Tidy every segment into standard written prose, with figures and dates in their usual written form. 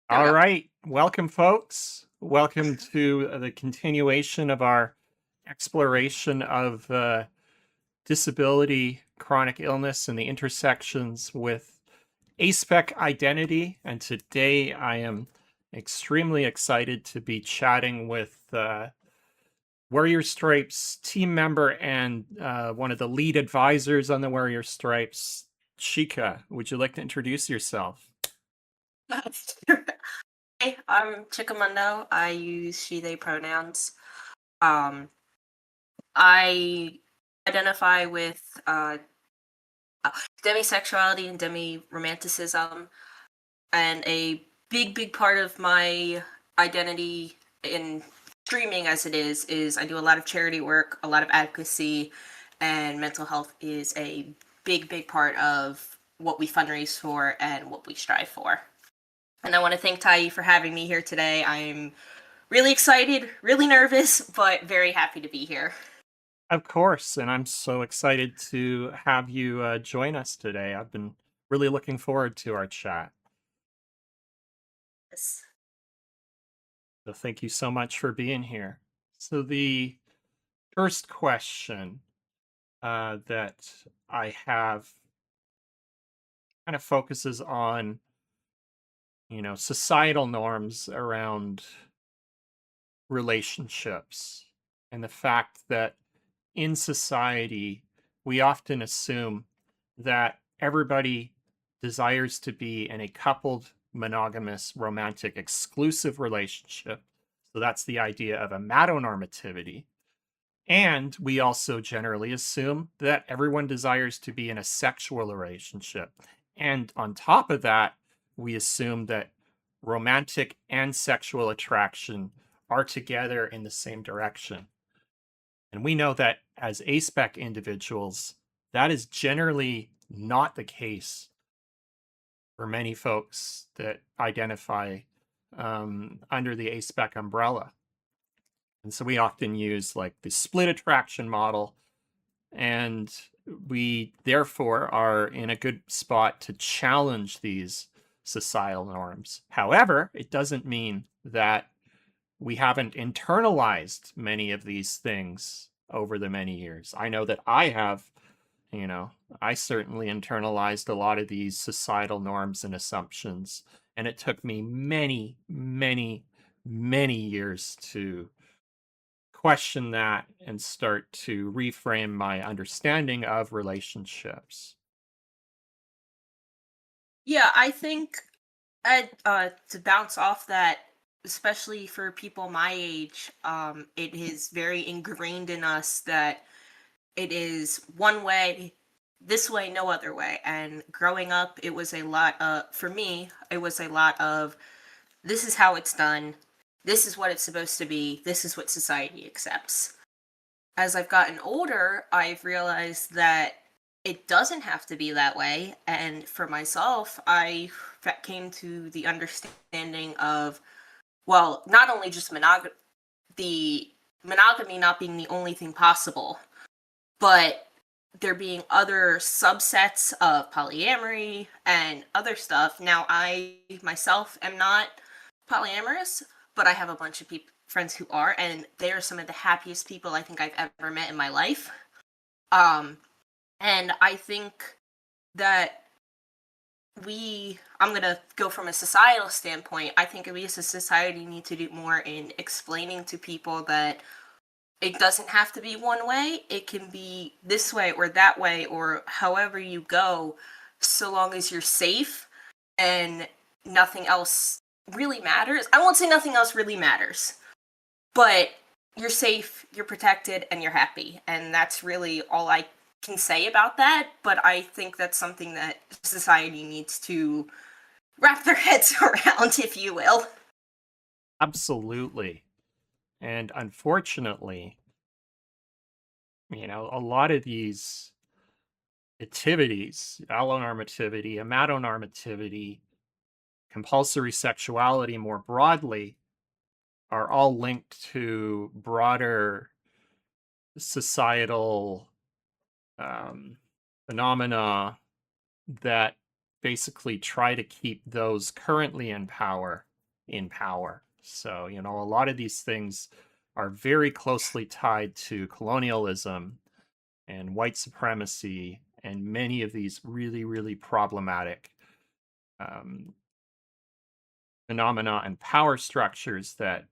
There we All go. right. Welcome, folks. Welcome to the continuation of our exploration of disability, chronic illness, and the intersections with ASPEC identity. And today I am extremely excited to be chatting with Warrior Stripes team member and one of the lead advisors on the Warrior Stripes, Chika. Would you like to introduce yourself? Hey, I'm Chickamundo. I use she, they pronouns. Um, I identify with demisexuality and demi-romanticism, and a big part of my identity in streaming as it is I do a lot of charity work, a lot of advocacy, and mental health is a big part of what we fundraise for and what we strive for. And I want to thank Tai for having me here today. I'm really excited, really nervous, but very happy to be here. Of course, and I'm so excited to have you join us today. I've been really looking forward to our chat. Yes. So thank you so much for being here. So the first question that I have kind of focuses on, societal norms around relationships and the fact that in society, we often assume that everybody desires to be in a coupled, monogamous, romantic, exclusive relationship. So that's the idea of a matonormativity. And we also generally assume that everyone desires to be in a sexual relationship. And on top of that, we assume that romantic and sexual attraction are together in the same direction. And we know that as ASPEC individuals, that is generally not the case for many folks that identify under the ASPEC umbrella. And so we often use like the split attraction model, and we therefore are in a good spot to challenge these societal norms. However, it doesn't mean that we haven't internalized many of these things over the many years. I know that I have, I certainly internalized a lot of these societal norms and assumptions. And it took me many years to question that and start to reframe my understanding of relationships. Yeah, I think to bounce off that, especially for people my age, it is very ingrained in us that it is one way, this way, no other way. And growing up, it was a lot for me, it was a lot of this is how it's done, this is what it's supposed to be, this is what society accepts. As I've gotten older, I've realized that it doesn't have to be that way. And for myself, I came to the understanding of, well, not only just the monogamy not being the only thing possible, but there being other subsets of polyamory and other stuff. Now, I myself am not polyamorous, but I have a bunch of friends who are, and they are some of the happiest people I think I've ever met in my life. Um, and I think that I'm gonna go from a societal standpoint. I think we as a society need to do more in explaining to people that it doesn't have to be one way. It can be this way or that way or however you go, so long as you're safe and nothing else really matters. I won't say nothing else really matters, but you're safe, you're protected, and you're happy. And that's really all I can say about that. But I think that's something that society needs to wrap their heads around, if you will. Absolutely. And unfortunately, a lot of these activities, allonormativity, amatonormativity, compulsory sexuality more broadly, are all linked to broader societal um, phenomena that basically try to keep those currently in power in power. So, a lot of these things are very closely tied to colonialism and white supremacy and many of these really, really problematic um, phenomena and power structures that,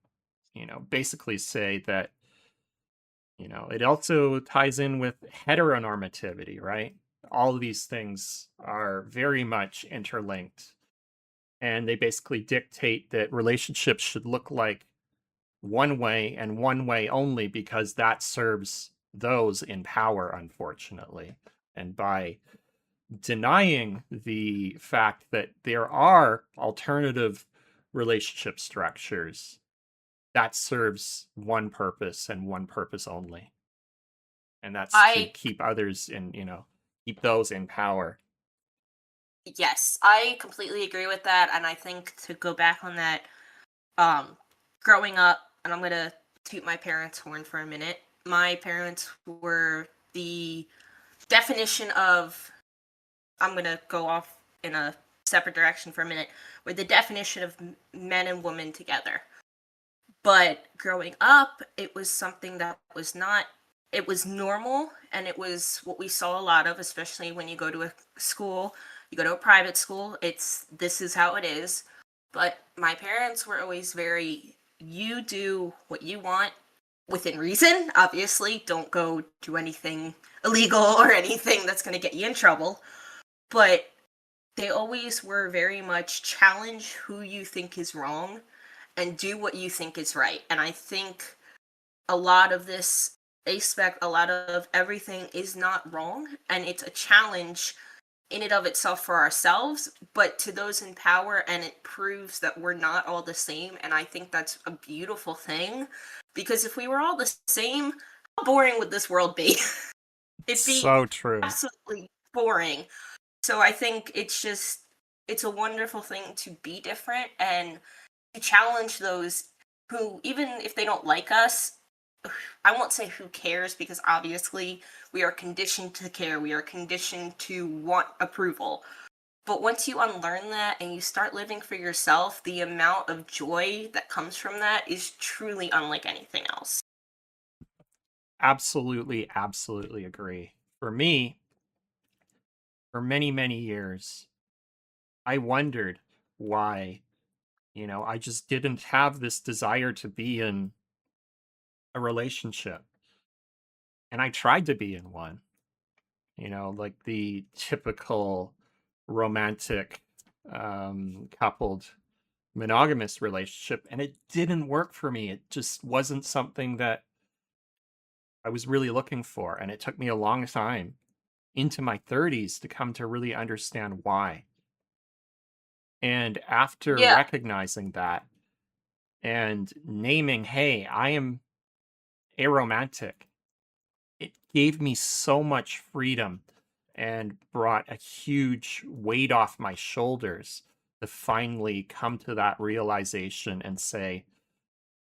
basically say that, it also ties in with heteronormativity, right? All of these things are very much interlinked, and they basically dictate that relationships should look like one way and one way only because that serves those in power, unfortunately. And by denying the fact that there are alternative relationship structures, that serves one purpose and one purpose only. And that's to I keep others in, keep those in power. Yes, I completely agree with that, and I think to go back on that, um, growing up, and I'm gonna toot my parents' horn for a minute. My parents were the definition of, I'm gonna go off in a separate direction for a minute, were the definition of men and women together. But growing up, it was something that was not, it was normal, and it was what we saw a lot of, especially when you go to a school, you go to a private school, it's this is how it is. But my parents were always very, you do what you want within reason. Obviously, don't go do anything illegal or anything that's going to get you in trouble. But they always were very much challenge who you think is wrong and do what you think is right. And I think a lot of this aspect, a lot of everything is not wrong, and it's a challenge in and of itself for ourselves, but to those in power, and it proves that we're not all the same. And I think that's a beautiful thing, because if we were all the same, how boring would this world be? It'd be So true. absolutely boring. So I think it's a wonderful thing to be different and to challenge those who, even if they don't like us, I won't say who cares, because obviously we are conditioned to care, we are conditioned to want approval. But once you unlearn that and you start living for yourself, the amount of joy that comes from that is truly unlike anything else. Absolutely, absolutely agree. For me, for many, many years, I wondered why, I just didn't have this desire to be in a relationship. And I tried to be in one, like the typical romantic coupled monogamous relationship. And it didn't work for me. It just wasn't something that I was really looking for. And it took me a long time into my 30s to come to really understand why. And after Yeah, recognizing that and naming, hey, I am aromantic, it gave me so much freedom and brought a huge weight off my shoulders to finally come to that realization and say,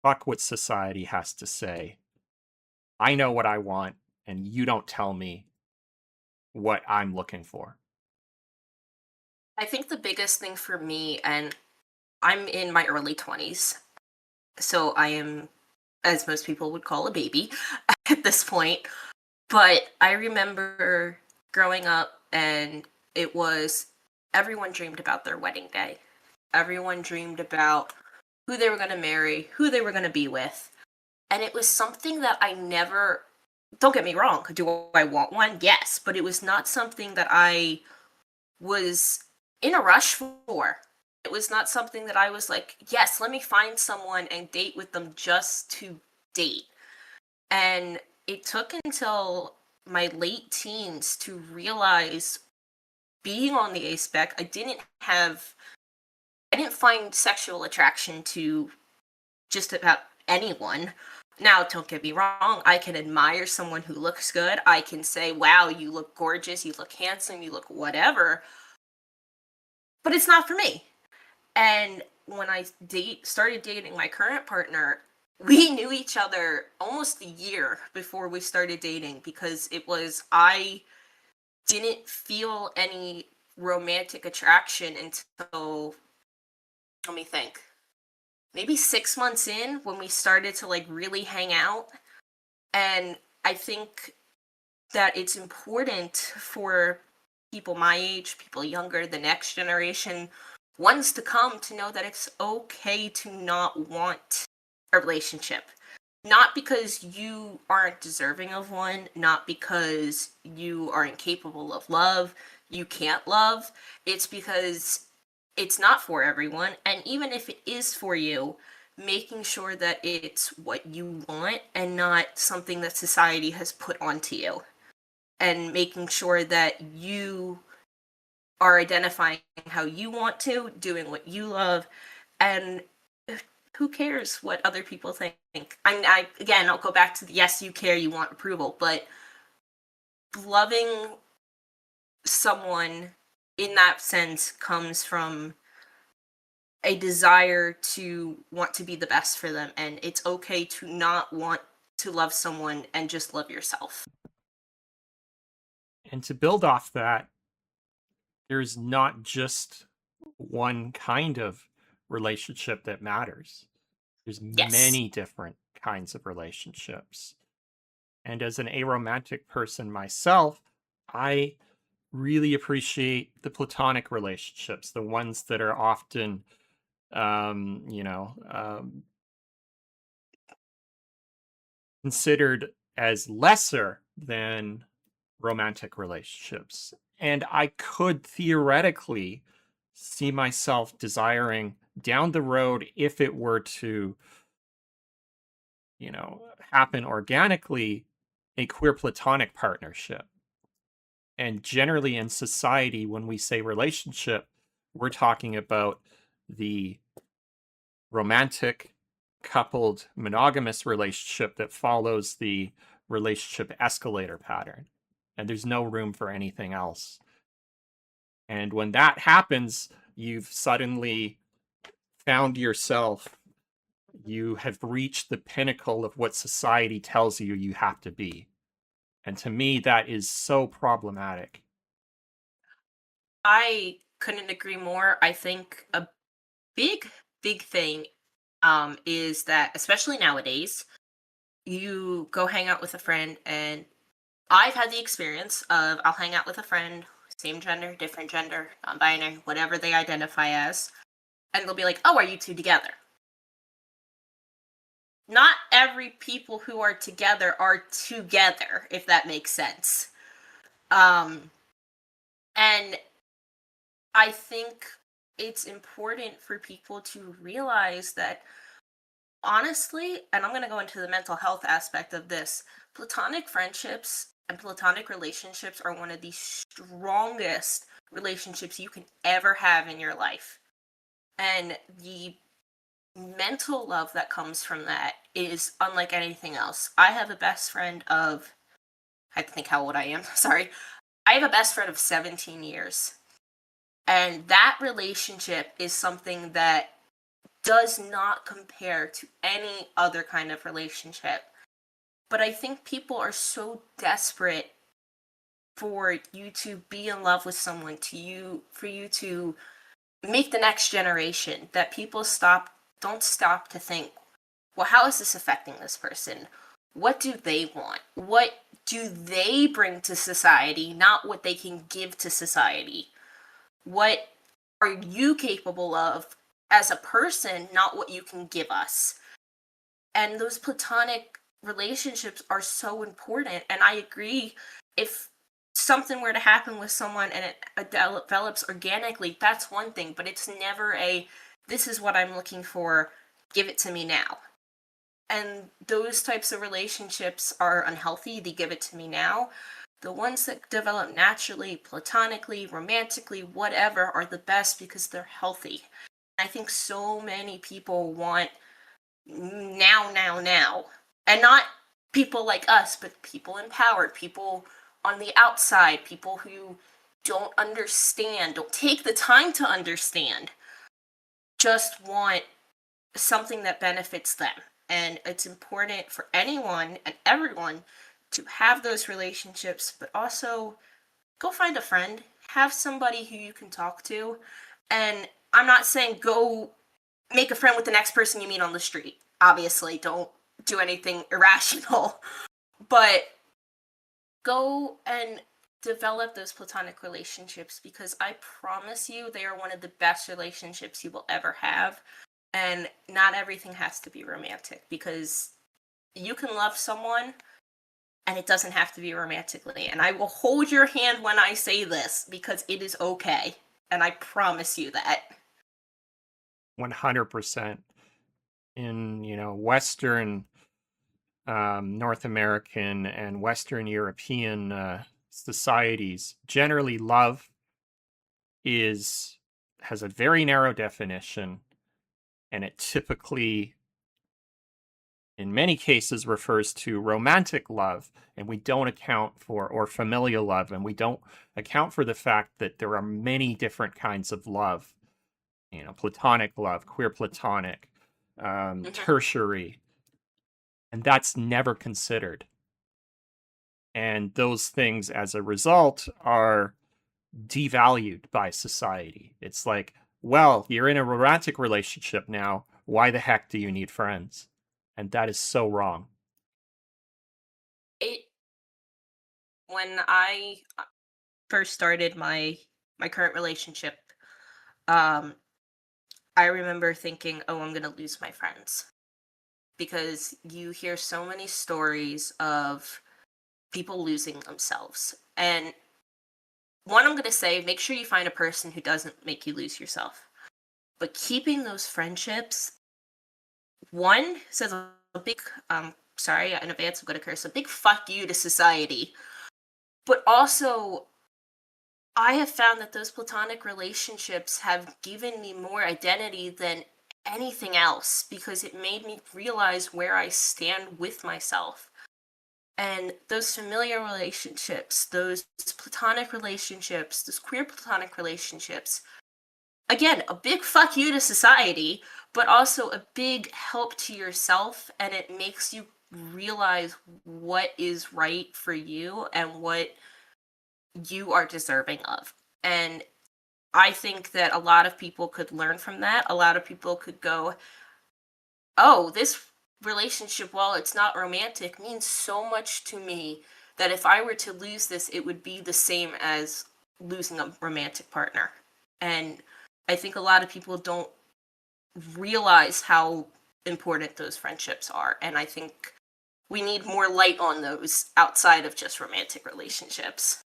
fuck what society has to say. I know what I want, and you don't tell me what I'm looking for. I think the biggest thing for me, and I'm in my early 20s, so I am, as most people would call, a baby at this point. But I remember growing up, and it was, everyone dreamed about their wedding day. Everyone dreamed about who they were going to marry, who they were going to be with. And it was something that I never, don't get me wrong, do I want one? Yes. But it was not something that I was in a rush for. It was not something that I was like, yes, let me find someone and date with them just to date. And it took until my late teens to realize, being on the A spec, I didn't find sexual attraction to just about anyone. Now, don't get me wrong, I can admire someone who looks good. I can say, wow, you look gorgeous, you look handsome, you look whatever, but it's not for me. And when I started dating my current partner, we knew each other almost a year before we started dating, because it was, I didn't feel any romantic attraction until, let me think. maybe 6 months in when we started to like really hang out. And I think that it's important for people my age, people younger, the next generation, ones to come to know that it's okay to not want a relationship. Not because you aren't deserving of one, not because you are incapable of love, you can't love. It's because it's not for everyone. And even if it is for you, making sure that it's what you want and not something that society has put onto you. And making sure that you are identifying how you want to, doing what you love, and who cares what other people think? I again, I'll go back to the yes, you care, you want approval, but loving someone in that sense comes from a desire to want to be the best for them, and it's okay to not want to love someone and just love yourself. And to build off that, there's not just one kind of relationship that matters. There's Yes. many different kinds of relationships. And as an aromantic person myself, I really appreciate the platonic relationships, the ones that are often, um, you know, um, considered as lesser than romantic relationships. And I could theoretically see myself desiring down the road, if it were to, happen organically, a queer platonic partnership. And generally in society, when we say relationship, we're talking about the romantic, coupled, monogamous relationship that follows the relationship escalator pattern. And there's no room for anything else. And when that happens, you've suddenly found yourself, you have reached the pinnacle of what society tells you you have to be. And to me, that is so problematic. I couldn't agree more. I think a big, big thing is that, especially nowadays, you go hang out with a friend, and I've had the experience of I'll hang out with a friend, same gender, different gender, non binary, whatever they identify as, and they'll be like, oh, are you two together? Not every people who are together, if that makes sense. Um, and I think it's important for people to realize that, honestly, and I'm going to go into the mental health aspect of this, platonic friendships and platonic relationships are one of the strongest relationships you can ever have in your life. And the mental love that comes from that is unlike anything else. I have a best friend of, I have to think how old I am, sorry. I have a best friend of 17 years. And that relationship is something that does not compare to any other kind of relationship. But I think people are so desperate for you to be in love with someone, for you to make the next generation, that people don't stop to think, well, how is this affecting this person? What do they want? What do they bring to society, not what they can give to society? What are you capable of as a person, not what you can give us? And those platonic relationships are so important. And I agree, if something were to happen with someone and it develops organically, that's one thing, but it's never a, this is what I'm looking for, give it to me now. And those types of relationships are unhealthy. They give it to me now. The ones that develop naturally, platonically, romantically, whatever, are the best because they're healthy. I think so many people want now, now, now. And not people like us, but people empowered, people on the outside, people who don't understand, don't take the time to understand, just want something that benefits them. And it's important for anyone and everyone to have those relationships, but also go find a friend, have somebody who you can talk to. And I'm not saying go make a friend with the next person you meet on the street. Obviously, don't do anything irrational, but go and develop those platonic relationships, because I promise you they are one of the best relationships you will ever have. And not everything has to be romantic, because you can love someone and it doesn't have to be romantically. And I will hold your hand when I say this, because it is okay. And I promise you that. 100% in, Western North American and Western European societies, generally love is has a very narrow definition, and it typically, in many cases, refers to romantic love, and we don't account for, or familial love, and we don't account for the fact that there are many different kinds of love. Platonic love, queer platonic, Mhm. tertiary, and that's never considered. And those things, as a result, are devalued by society. It's like, well, you're in a romantic relationship now. Why the heck do you need friends? And that is so wrong. It When I first started my current relationship, um, I remember thinking, "Oh, I'm gonna lose my friends," because you hear so many stories of people losing themselves. And one, I'm gonna say, make sure you find a person who doesn't make you lose yourself. But keeping those friendships, one says a big sorry in advance, I'm gonna curse, a big fuck you to society. But also, I have found that those platonic relationships have given me more identity than anything else, because it made me realize where I stand with myself. And those familiar relationships, those platonic relationships, those queer platonic relationships, again, a big fuck you to society, but also a big help to yourself. And it makes you realize what is right for you and what you are deserving of. And I think that a lot of people could learn from that. A lot of people could go, "Oh, this relationship, while it's not romantic, means so much to me that if I were to lose this, it would be the same as losing a romantic partner." And I think a lot of people don't realize how important those friendships are. And I think we need more light on those outside of just romantic relationships.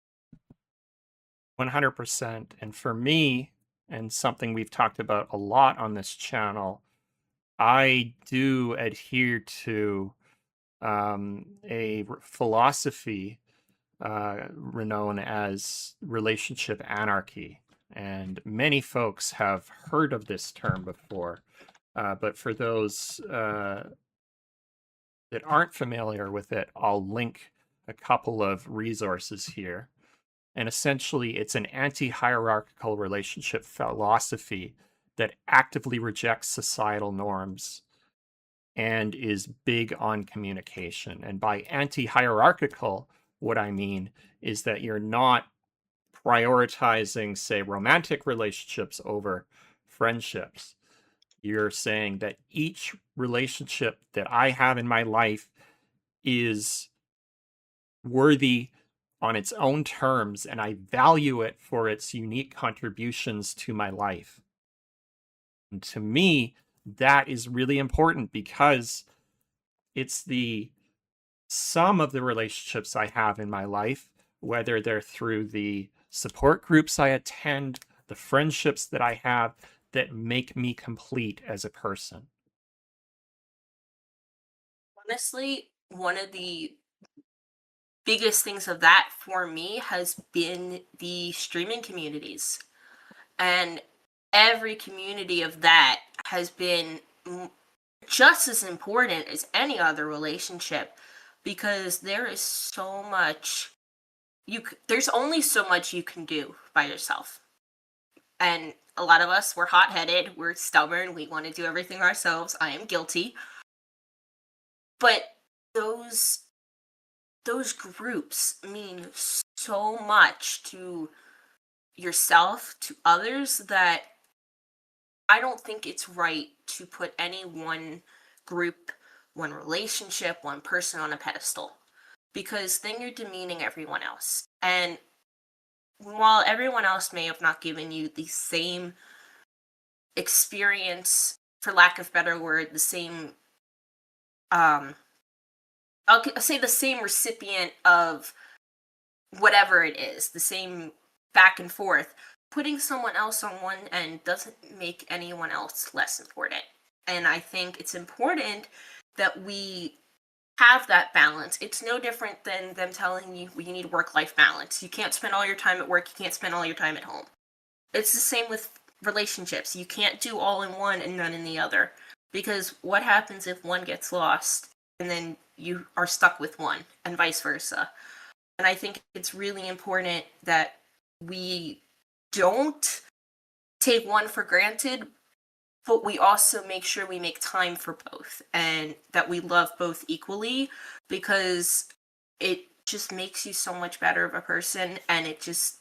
100%. And for me, and something we've talked about a lot on this channel, I do adhere to philosophy known as relationship anarchy. And many folks have heard of this term before. But for those that aren't familiar with it, I'll link a couple of resources here. And essentially, it's an anti hierarchical relationship philosophy that actively rejects societal norms and is big on communication. And by anti hierarchical, what I mean is that you're not prioritizing, say, romantic relationships over friendships. You're saying that each relationship that I have in my life is worthy on its own terms, and I value it for its unique contributions to my life. And to me, that is really important because it's the sum of the relationships I have in my life, whether they're through the support groups I attend, the friendships that I have, that make me complete as a person. Honestly, one of the biggest things of that for me has been the streaming communities. And every community of that has been just as important as any other relationship, because there is so much there's only so much you can do by yourself. And a lot of us, we're hot-headed, we're stubborn, we want to do everything ourselves. I am guilty. But those those groups mean so much to yourself, to others, that I don't think it's right to put any one group, one relationship, one person on a pedestal, because then you're demeaning everyone else. And while everyone else may have not given you the same experience, for lack of better word, the same um I'll say the same recipient of whatever it is, the same back and forth. Putting someone else on one end doesn't make anyone else less important. And I think it's important that we have that balance. It's no different than them telling you you need work life balance. You can't spend all your time at work, you can't spend all your time at home. It's the same with relationships. You can't do all in one and none in the other. Because what happens if one gets lost and then you are stuck with one, and vice versa? And I think it's really important that we don't take one for granted, but we also make sure we make time for both and that we love both equally, because it just makes you so much better of a person. And it just,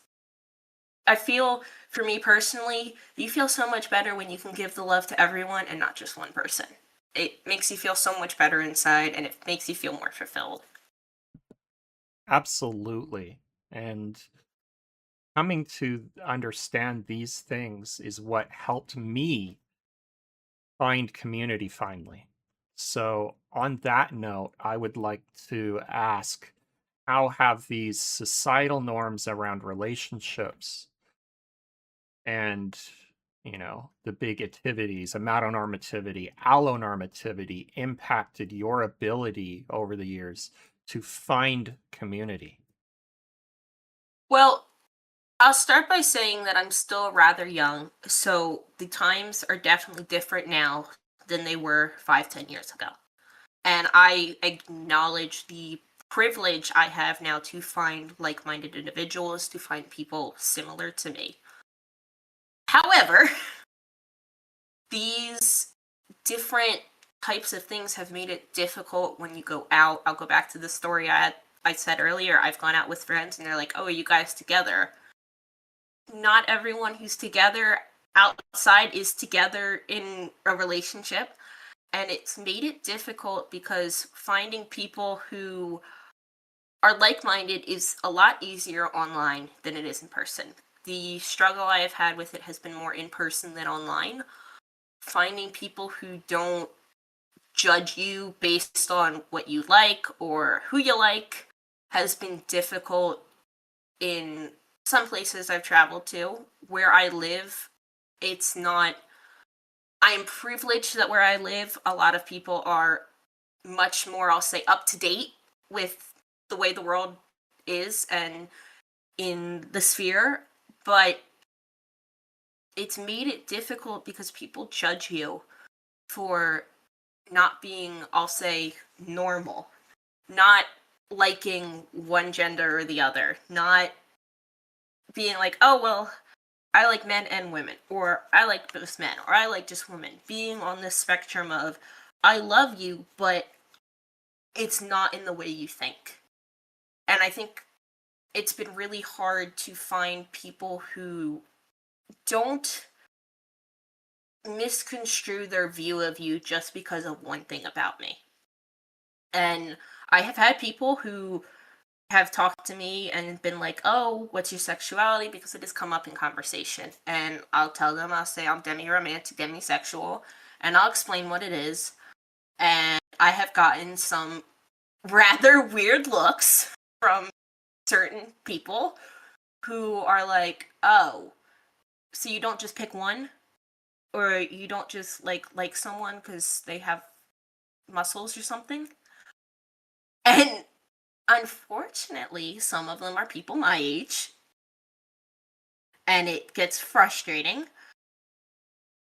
I feel, for me personally, you feel so much better when you can give the love to everyone and not just one person. It makes you feel so much better inside, and it makes you feel more fulfilled. Absolutely. And coming to understand these things is what helped me find community finally. So, on that note, I would like to ask, how have these societal norms around relationships and, the big activities, amatonormativity, allonormativity, impacted your ability over the years to find community? Well, I'll start by saying that I'm still rather young, so the times are definitely different now than they were 5, 10 years ago. And I acknowledge the privilege I have now to find like minded individuals, to find people similar to me. However, these different types of things have made it difficult when you go out. I'll go back to the story I said earlier. I've gone out with friends and they're like, "Oh, are you guys together?" Not everyone who's together outside is together in a relationship, and it's made it difficult because finding people who are like-minded is a lot easier online than it is in person. The struggle I have had with it has been more in person than online. Finding people who don't judge you based on what you like or who you like has been difficult in some places I've traveled to. Where I live, it's not. I am privileged that where I live, a lot of people are much more, I'll say, up to date with the way the world is and in the sphere, but it's made it difficult because people judge you for not being, I'll say, normal, not liking one gender or the other, not being like, oh, well, I like men and women, or I like both men, or I like just women. Being on this spectrum of, I love you, but it's not in the way you think. And I think it's been really hard to find people who don't misconstrue their view of you just because of one thing about me. And I have had people who have talked to me and been like, "Oh, what's your sexuality?" Because it has come up in conversation. And I'll tell them, I'll say I'm demi-romantic, demisexual, and I'll explain what it is. And I have gotten some rather weird looks from certain people who are like, "Oh, so you don't just pick one, or you don't just like someone because they have muscles or something?" And unfortunately, some of them are people my age, and it gets frustrating.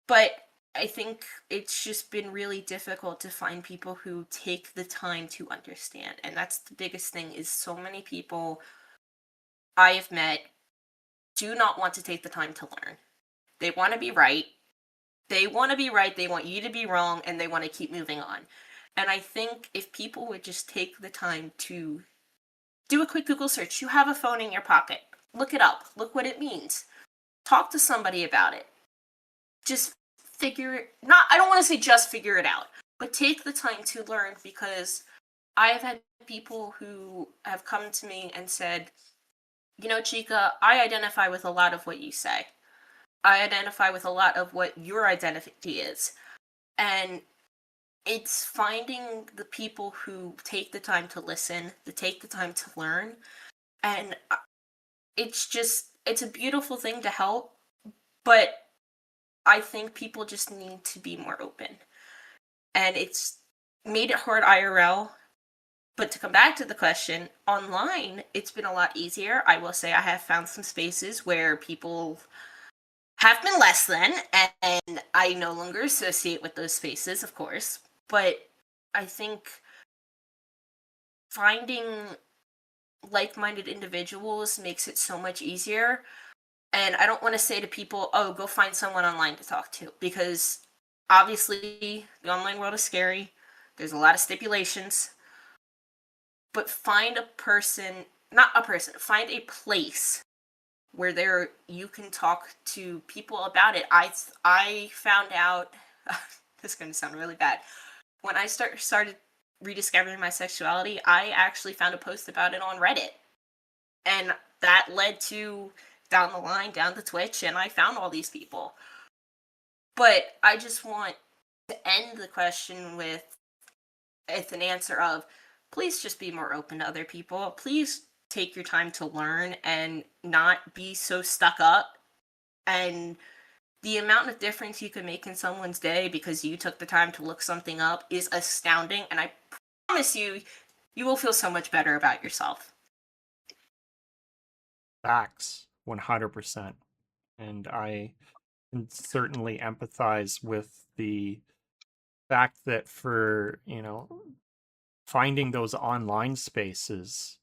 But I think it's just been really difficult to find people who take the time to understand. And that's the biggest thing, is so many people I have met do not want to take the time to learn. They want to be right. They want to be right, they want you to be wrong, and they want to keep moving on. And I think if people would just take the time to do a quick Google search, you have a phone in your pocket. Look it up. Look what it means. Talk to somebody about it. Just figure it, not, I don't want to say just figure it out, but take the time to learn, because I've had people who have come to me and said, you know, Chica, I identify with a lot of what you say. I identify with a lot of what your identity is. And it's finding the people who take the time to listen, to take the time to learn. And it's a beautiful thing to help, but I think people just need to be more open. And it's made it hard IRL. But to come back to the question, online, it's been a lot easier. I will say I have found some spaces where people have been less than, and I no longer associate with those spaces, of course. But I think finding like-minded individuals makes it so much easier. And I don't want to say to people, oh, go find someone online to talk to, because obviously the online world is scary. There's a lot of stipulations. But find a person, not a person, find a place where you can talk to people about it. I found out this is going to sound really bad. When I started rediscovering my sexuality, I actually found a post about it on Reddit. And that led to down the line, down the Twitch, and I found all these people. But I just want to end the question with an answer of, please just be more open to other people. Please take your time to learn and not be so stuck up. And the amount of difference you can make in someone's day because you took the time to look something up is astounding. And I promise you, you will feel so much better about yourself. Facts, 100%. And I can certainly empathize with the fact that for, finding those online spaces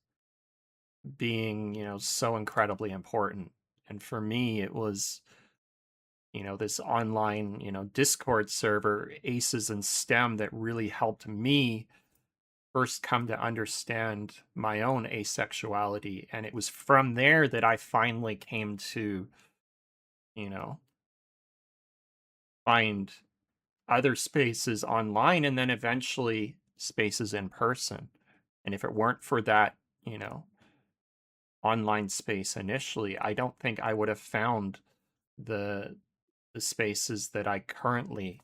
being, so incredibly important. And for me, it was, this online, Discord server, Aces and STEM, that really helped me first come to understand my own asexuality. And it was from there that I finally came to, you know, find other spaces online and then eventually spaces in person. And if it weren't for that, online space initially, I don't think I would have found the spaces that I currently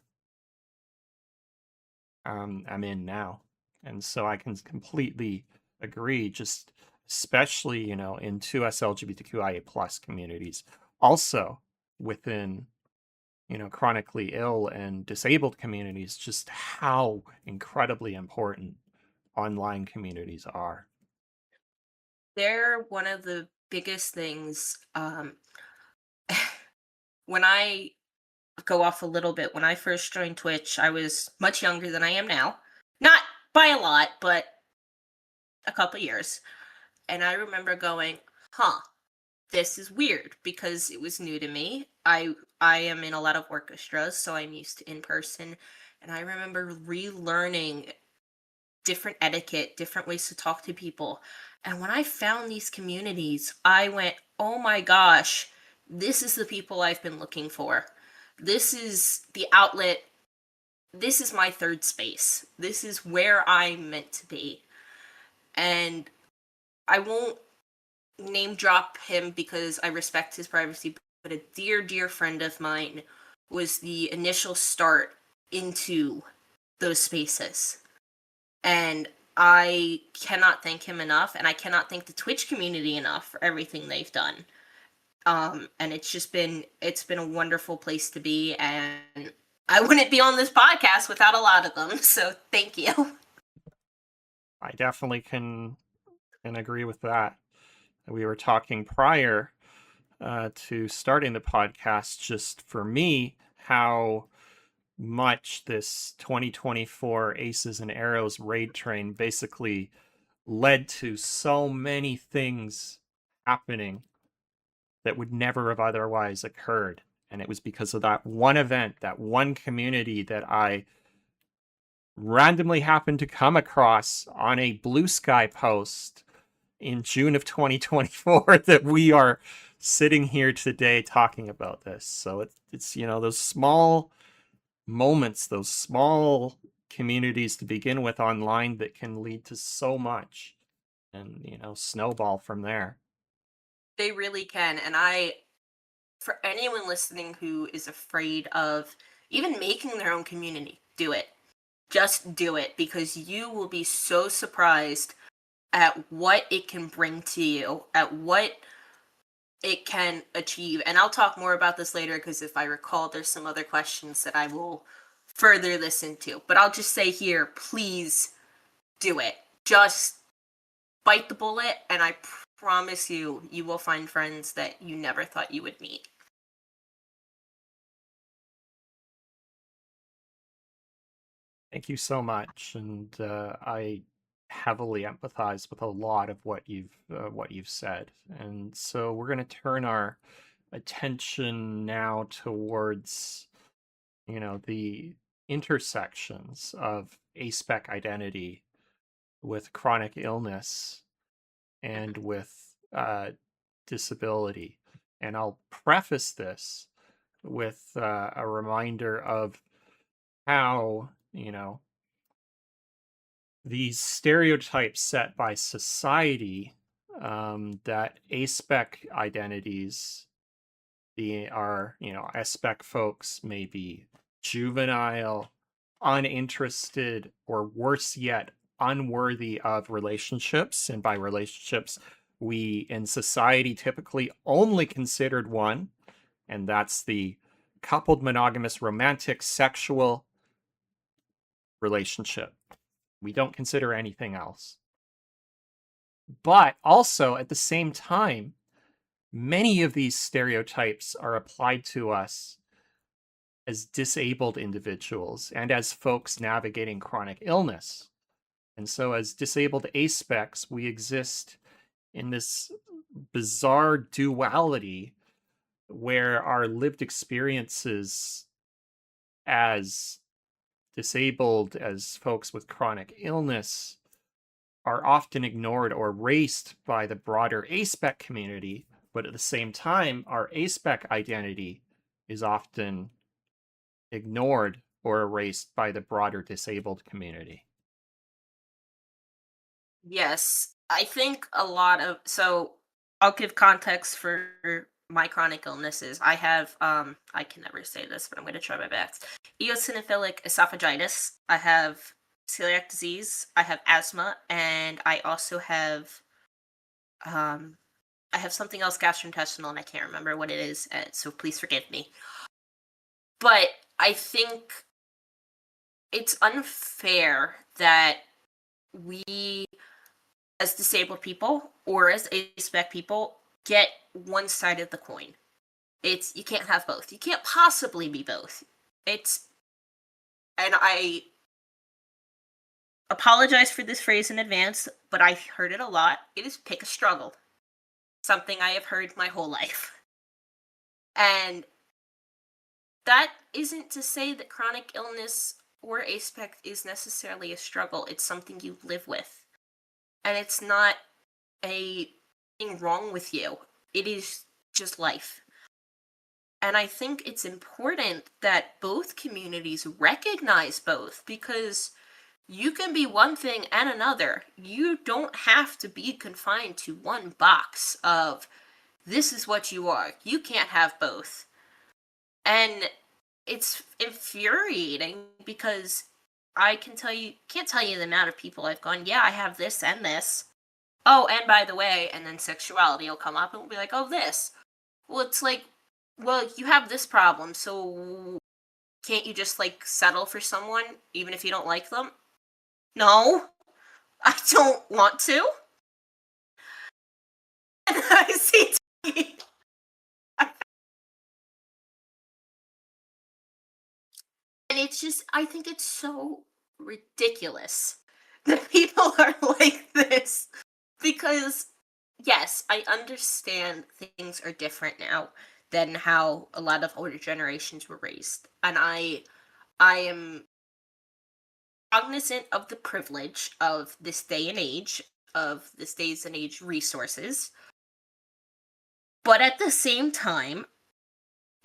am in now. And so I can completely agree, just especially, in 2S LGBTQIA plus communities, also within, chronically ill and disabled communities, just how incredibly important online communities are. They're one of the biggest things. When I go off a little bit, when I first joined Twitch, I was much younger than I am now. Not by a lot, but a couple years. And I remember going, huh, this is weird, because it was new to me. I am in a lot of orchestras, so I'm used to in person. And I remember relearning different etiquette, different ways to talk to people. And when I found these communities, I went, oh my gosh, this is the people I've been looking for. This is the outlet. This is my third space. This is where I'm meant to be. And I won't name drop him because I respect his privacy, but a dear, dear friend of mine was the initial start into those spaces. And I cannot thank him enough, and I cannot thank the Twitch community enough for everything they've done. And it's been a wonderful place to be, and I wouldn't be on this podcast without a lot of them, so thank you. I definitely can agree with that. We were talking prior to starting the podcast, just for me, how much this 2024 Aces and Arrows raid train basically led to so many things happening that would never have otherwise occurred. And it was because of that one event, that one community that I randomly happened to come across on a Blue Sky post in June of 2024 that we are sitting here today talking about this. So it's those small moments, those small communities to begin with online that can lead to so much and, snowball from there. They really can. And for anyone listening who is afraid of even making their own community, do it. Just do it, because you will be so surprised at what it can bring to you, at what it can achieve. And I'll talk more about this later, because if I recall, there's some other questions that I will further listen to. But I'll just say here, please do it. Just bite the bullet, and I promise you, you will find friends that you never thought you would meet. Thank you so much, and I heavily empathize with a lot of what you've said. And so we're going to turn our attention now towards, the intersections of aspec identity with chronic illness and with disability. And I'll preface this with a reminder of how, these stereotypes set by society, that aspec identities aspec folks may be juvenile, uninterested, or worse yet, unworthy of relationships. And by relationships, we in society typically only considered one, and that's the coupled monogamous romantic sexual relationship. We don't consider anything else. But also at the same time, many of these stereotypes are applied to us as disabled individuals and as folks navigating chronic illness. And so, as disabled aspecs, we exist in this bizarre duality where our lived experiences as disabled, as folks with chronic illness, are often ignored or erased by the broader aspec community. But at the same time, our aspec identity is often ignored or erased by the broader disabled community. Yes, I think a lot of I'll give context for my chronic illnesses. I have I can never say this, but I'm going to try my best. Eosinophilic esophagitis. I have celiac disease. I have asthma, and I also have um I have something else gastrointestinal, and I can't remember what it is. So please forgive me. But I think it's unfair that we, as disabled people or as aspec people, get one side of the coin. It's, you can't have both. You can't possibly be both. It's, and I apologize for this phrase in advance, but I've heard it a lot. It is pick a struggle. Something I have heard my whole life. And that isn't to say that chronic illness or aspec is necessarily a struggle. It's something you live with. And it's not a thing wrong with you. It is just life. And I think it's important that both communities recognize both, because you can be one thing and another. You don't have to be confined to one box of this is what you are. You can't have both. And it's infuriating because can't tell you the amount of people I've gone, yeah, I have this and this. Oh, and by the way, and then sexuality will come up and we'll be like, oh, this. Well, it's like, well, you have this problem, so can't you just like settle for someone even if you don't like them? No, I don't want to. And I see. And it's just, I think it's so ridiculous that people are like this. Because, yes, I understand things are different now than how a lot of older generations were raised. And I am cognizant of the privilege of this day and age, of this days and age resources. But at the same time,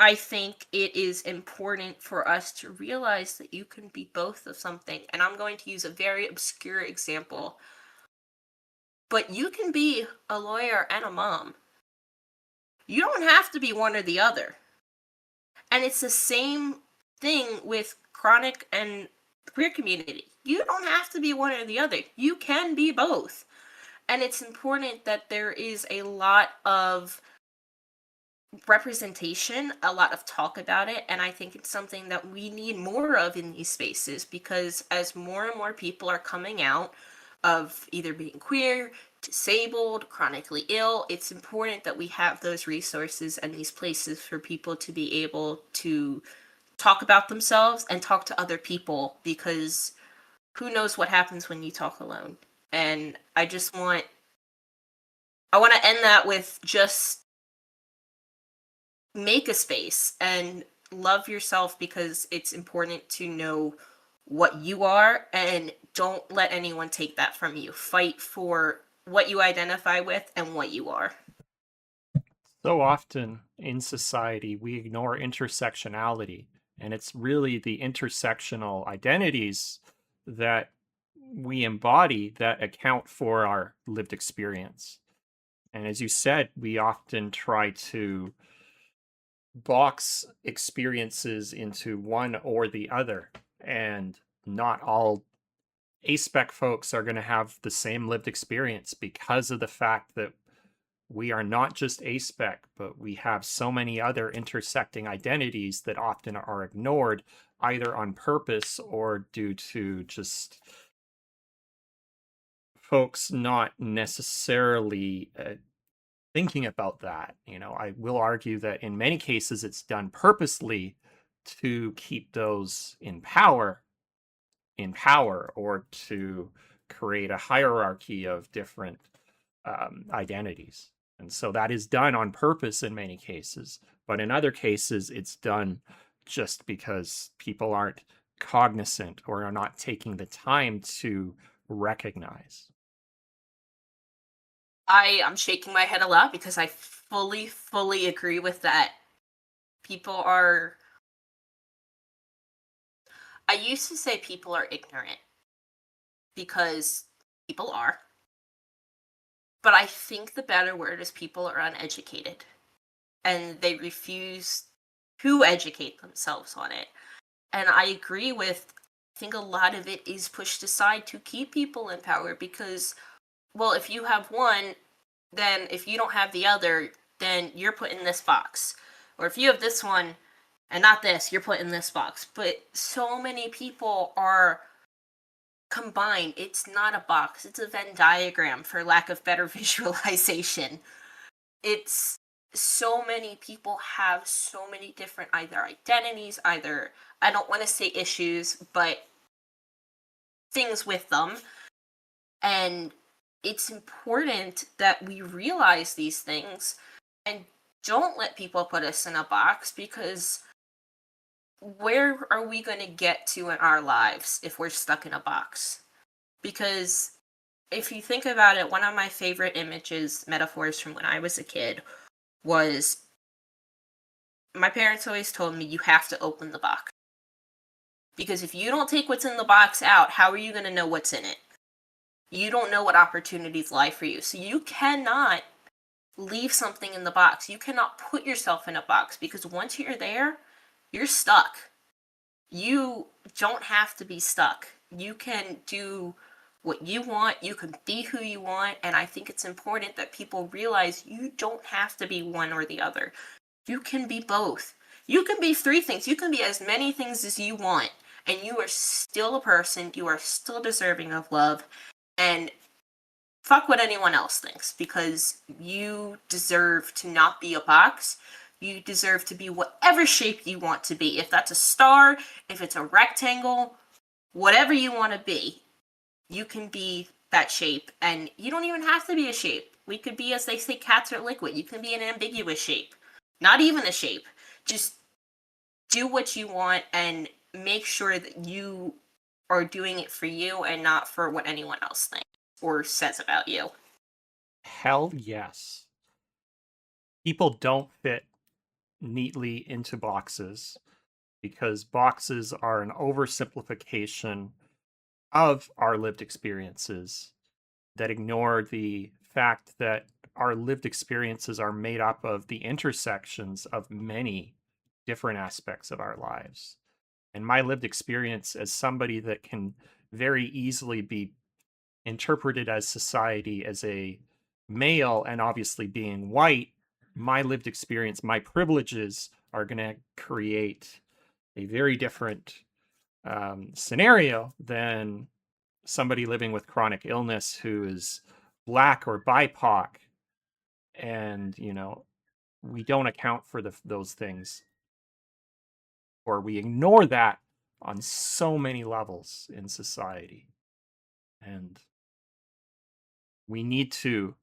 I think it is important for us to realize that you can be both of something. And I'm going to use a very obscure example, but you can be a lawyer and a mom. You don't have to be one or the other. And it's the same thing with chronic and queer community. You don't have to be one or the other. You can be both. And it's important that there is a lot of representation, a lot of talk about it, and I think it's something that we need more of in these spaces, because as more and more people are coming out of either being queer, disabled, chronically ill, it's important that we have those resources and these places for people to be able to talk about themselves and talk to other people, because who knows what happens when you talk alone. And I want to end that with just make a space and love yourself, because it's important to know what you are and don't let anyone take that from you. Fight for what you identify with and what you are. So often in society, we ignore intersectionality, and it's really the intersectional identities that we embody that account for our lived experience. And as you said, we often try to box experiences into one or the other, and not all A-spec folks are going to have the same lived experience because of the fact that we are not just A-spec, but we have so many other intersecting identities that often are ignored, either on purpose or due to just folks not necessarily thinking about that. I will argue that in many cases it's done purposely to keep those in power, or to create a hierarchy of different identities. And so that is done on purpose in many cases. But in other cases, it's done just because people aren't cognizant or are not taking the time to recognize. I'm shaking my head a lot because I fully agree with that. People are, I used to say people are ignorant, because people are. But I think the better word is people are uneducated, and they refuse to educate themselves on it. And I agree with, I think a lot of it is pushed aside to keep people in power, because, well, if you have one, then if you don't have the other, then you're put in this box. Or if you have this one and not this, you're put in this box. But so many people are combined. It's not a box, it's a Venn diagram, for lack of better visualization. It's so many people have so many different either identities, either, I don't want to say issues, but things with them. And it's important that we realize these things and don't let people put us in a box, because where are we going to get to in our lives if we're stuck in a box? Because if you think about it, one of my favorite images, metaphors from when I was a kid, was my parents always told me you have to open the box. Because if you don't take what's in the box out, how are you going to know what's in it? You don't know what opportunities lie for you. So you cannot leave something in the box. You cannot put yourself in a box, because once you're there, you're stuck. You don't have to be stuck. You can do what you want, you can be who you want, and I think it's important that people realize you don't have to be one or the other. You can be both. You can be three things. You can be as many things as you want, and you are still a person. You are still deserving of love, and fuck what anyone else thinks, because you deserve to not be a box. You deserve to be whatever shape you want to be. If that's a star, if it's a rectangle, whatever you want to be, you can be that shape. And you don't even have to be a shape. We could be, as they say, cats are liquid. You can be an ambiguous shape. Not even a shape. Just do what you want and make sure that you are doing it for you and not for what anyone else thinks or says about you. Hell yes. People don't fit neatly into boxes because boxes are an oversimplification of our lived experiences that ignore the fact that our lived experiences are made up of the intersections of many different aspects of our lives. And my lived experience as somebody that can very easily be interpreted as society as a male and obviously being white, my lived experience, my privileges are going to create a very different scenario than somebody living with chronic illness who is black or BIPOC. And, we don't account for those things, or we ignore that on so many levels in society. And we need to,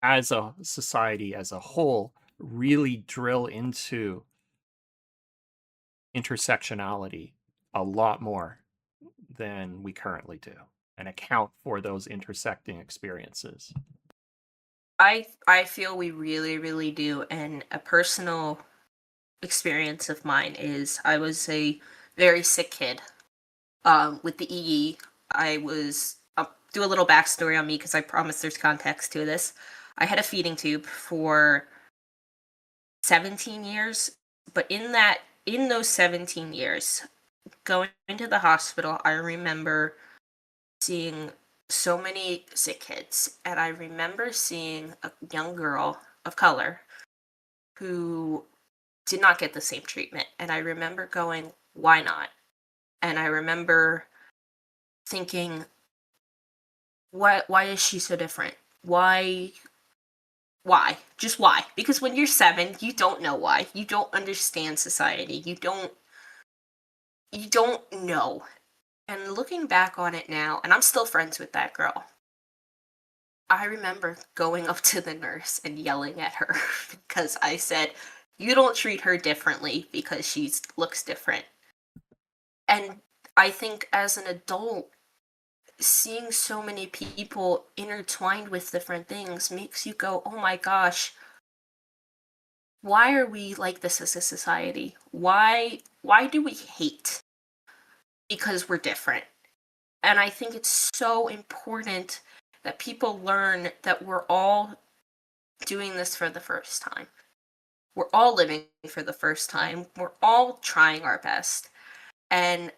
as a society as a whole, really drill into intersectionality a lot more than we currently do and account for those intersecting experiences. I feel we really, really do. And a personal experience of mine is I was a very sick kid. With the EE, I was. I'll do a little backstory on me because I promise there's context to this. I had a feeding tube for 17 years, but in those 17 years, going to the hospital, I remember seeing so many sick kids, and I remember seeing a young girl of color who did not get the same treatment. And I remember going, why not? And I remember thinking, why is she so different? Why? Just why? Because when you're 7, you don't know why. You don't understand society. You don't know. And looking back on it now, and I'm still friends with that girl. I remember going up to the nurse and yelling at her because I said, "You don't treat her differently because she looks different." And I think as an adult, seeing so many people intertwined with different things makes you go, "Oh my gosh, why are we like this as a society? Why do we hate because we're different?" And I think it's so important that people learn that we're all doing this for the first time. We're all living for the first time. We're all trying our best. And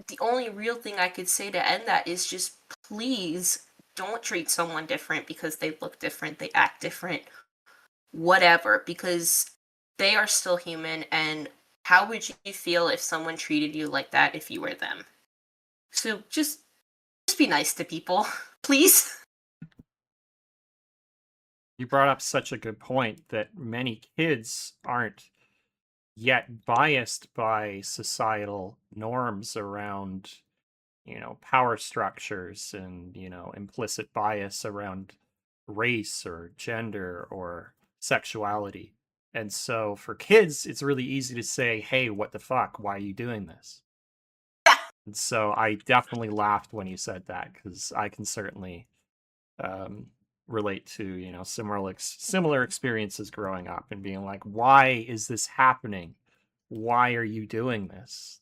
the only real thing I could say to end that is just please don't treat someone different because they look different, they act different, whatever, because they are still human. And how would you feel if someone treated you like that if you were them? So just be nice to people, please. You brought up such a good point that many kids aren't yet biased by societal norms around, power structures and, implicit bias around race or gender or sexuality. And so for kids, it's really easy to say, hey, what the fuck? Why are you doing this? And so I definitely laughed when you said that because I can certainly um, relate to, similar experiences growing up and being like, why is this happening? Why are you doing this?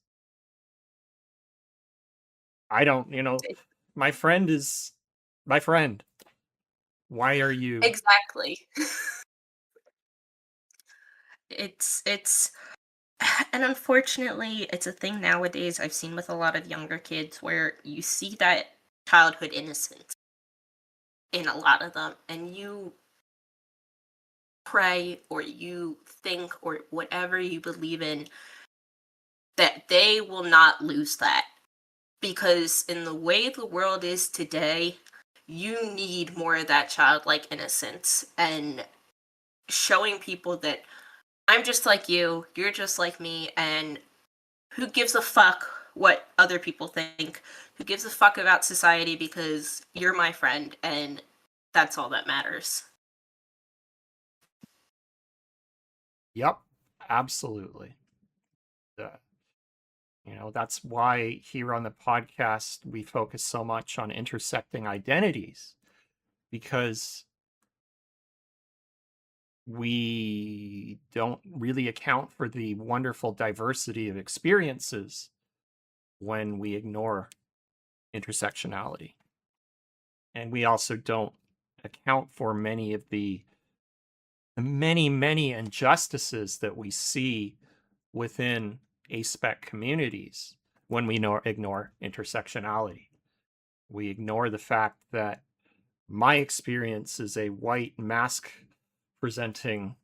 I don't, my friend is my friend. Why are you? Exactly. It's and unfortunately it's a thing nowadays I've seen with a lot of younger kids where you see that childhood innocence in a lot of them, and you pray or you think or whatever you believe in that they will not lose that, because in the way the world is today, you need more of that childlike innocence and showing people that I'm just like you're just like me, and who gives a fuck what other people think? Who gives a fuck about society because you're my friend and that's all that matters. Yep, absolutely. Uh, that's why here on the podcast we focus so much on intersecting identities because we don't really account for the wonderful diversity of experiences when we ignore intersectionality. And we also don't account for many of the many injustices that we see within aspec communities when we ignore intersectionality. We ignore the fact that my experience as a white mask presenting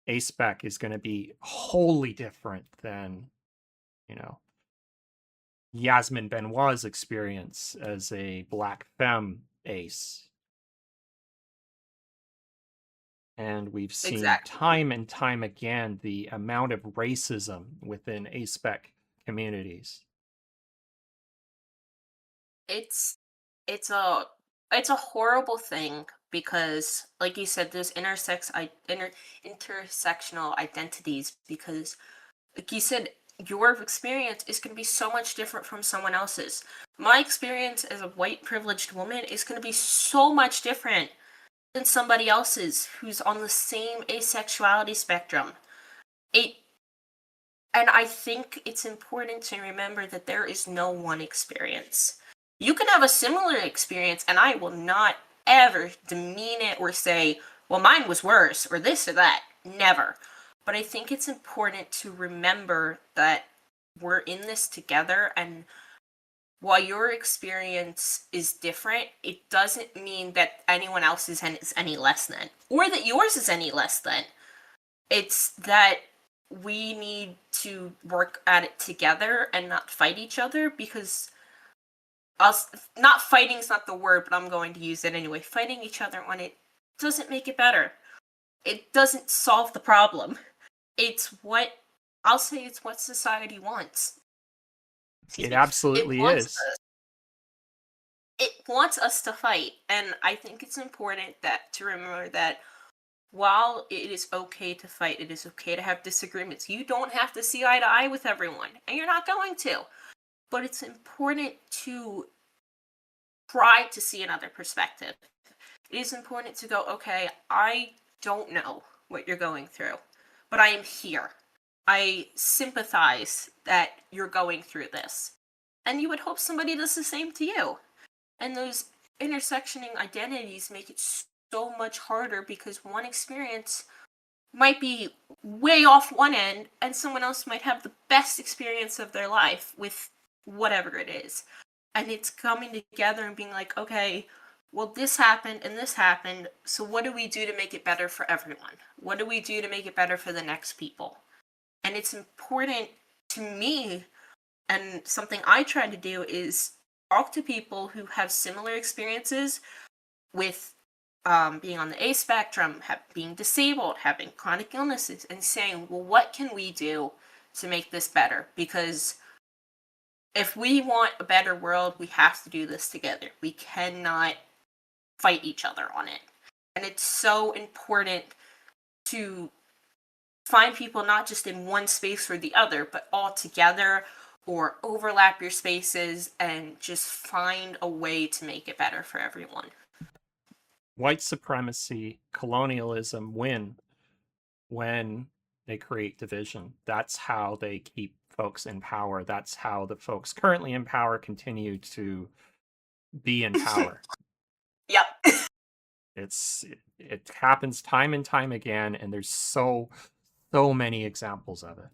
aspec is going to be wholly different than, you know, Yasmin Benoit's experience as a black femme ace. And we've seen Exactly. time and time again the amount of racism within aspec communities. It's it's a it's a horrible thing because, like you said, there's intersectional identities because, like you said, your experience is going to be so much different from someone else's. My experience as a white privileged woman is going to be so much different than somebody else's who's on the same asexuality spectrum. It and I think it's important to remember that there is no one experience. You can have a similar experience, and I will not ever demean it or say, well, mine was worse or this or that. Never. But I think it's important to remember that we're in this together, and while your experience is different, it doesn't mean that anyone else's is any less than, or that yours is any less than. It's that we need to work at it together and not fight each other, because us not fighting is not the word, but I'm going to use it anyway. Fighting each other when it doesn't make it better. It doesn't solve the problem. It's what I'll say it's what society wants. Excuse It me. It absolutely wants is. us to fight, and I think it's important that to remember that while it is okay to fight, it is okay to have disagreements. You don't have to see eye to eye with everyone, and you're not going to. But it's important to try to see another perspective. It is important to go, okay, I don't know what you're going through, but I am here. I sympathize that you're going through this. And you would hope somebody does the same to you. And those intersectioning identities make it so much harder because one experience might be way off one end and someone else might have the best experience of their life with whatever it is. And it's coming together and being like, okay, well, this happened and this happened, so what do we do to make it better for everyone? What do we do to make it better for the next people? And it's important to me, and something I try to do is talk to people who have similar experiences with being on the A spectrum, being disabled, having chronic illnesses, and saying, well, what can we do to make this better? Because if we want a better world, we have to do this together. We cannot fight each other on it. And it's so important to find people not just in one space or the other, but all together, or overlap your spaces and just find a way to make it better for everyone. White supremacy, colonialism win when they create division. That's how they keep folks in power. That's how the folks currently in power continue to be in power. Yep. It happens time and time again, and there's so many examples of it.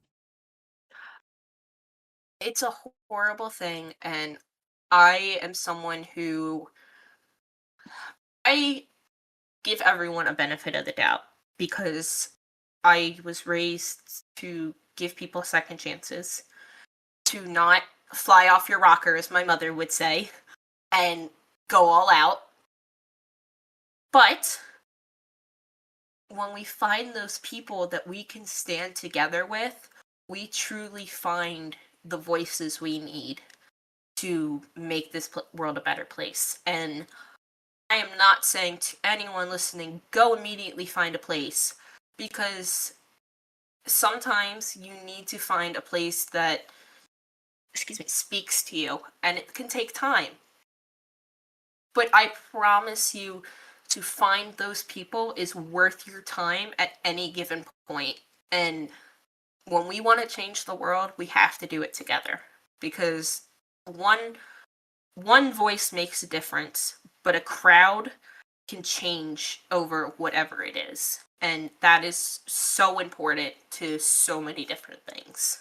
It's a horrible thing, and I am someone who I give everyone a benefit of the doubt because I was raised to give people second chances, to not fly off your rocker, as my mother would say, and go all out. But when we find those people that we can stand together with, we truly find the voices we need to make this world a better place. And I am not saying to anyone listening, go immediately find a place, because sometimes you need to find a place that, excuse me, speaks to you, and it can take time. But I promise you, to find those people is worth your time at any given point. And when we want to change the world, we have to do it together, because one one voice makes a difference, but a crowd can change over whatever it is. And that is so important to so many different things.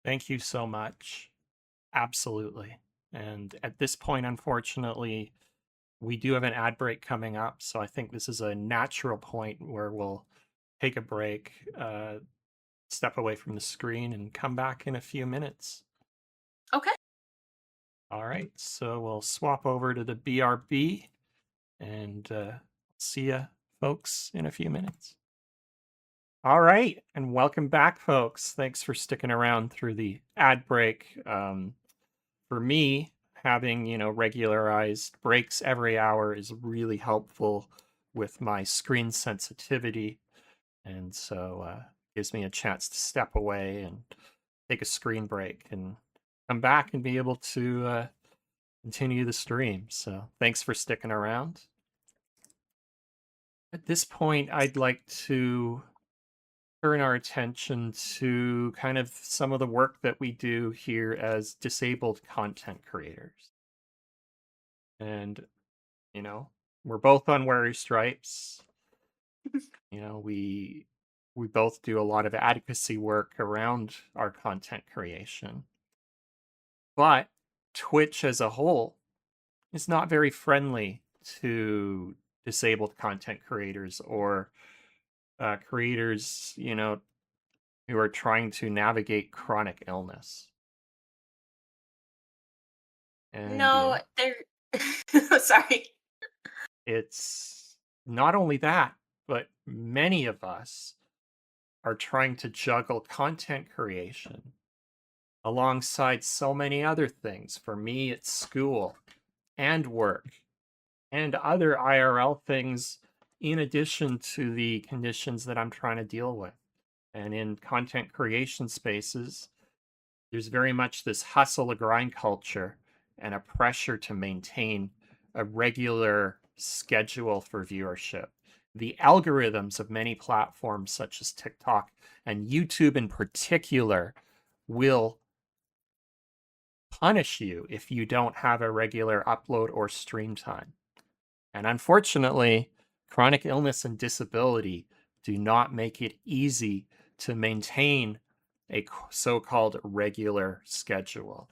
Thank you so much. Absolutely. And at this point, unfortunately, we do have an ad break coming up. So I think this is a natural point where we'll take a break, step away from the screen, and come back in a few minutes. Okay. All right. So we'll swap over to the BRB and see ya, folks, in a few minutes. All right, and welcome back, folks. Thanks for sticking around through the ad break. For me, having regularized breaks every hour is really helpful with my screen sensitivity, and so gives me a chance to step away and take a screen break and come back and be able to continue the stream. So thanks for sticking around. At this point, I'd like to turn our attention to kind of some of the work that we do here as disabled content creators. And, you know, we're both on Weary Stripes. We both do a lot of advocacy work around our content creation. But Twitch as a whole is not very friendly to disabled content creators or creators, who are trying to navigate chronic illness. And No, they're sorry. it's not only that, but many of us are trying to juggle content creation alongside so many other things. For me, it's school and work and other IRL things in addition to the conditions that I'm trying to deal with. And in content creation spaces, there's very much this hustle and grind culture and a pressure to maintain a regular schedule for viewership. The algorithms of many platforms, such as TikTok and YouTube in particular, will punish you if you don't have a regular upload or stream time. And unfortunately, chronic illness and disability do not make it easy to maintain a so called regular schedule.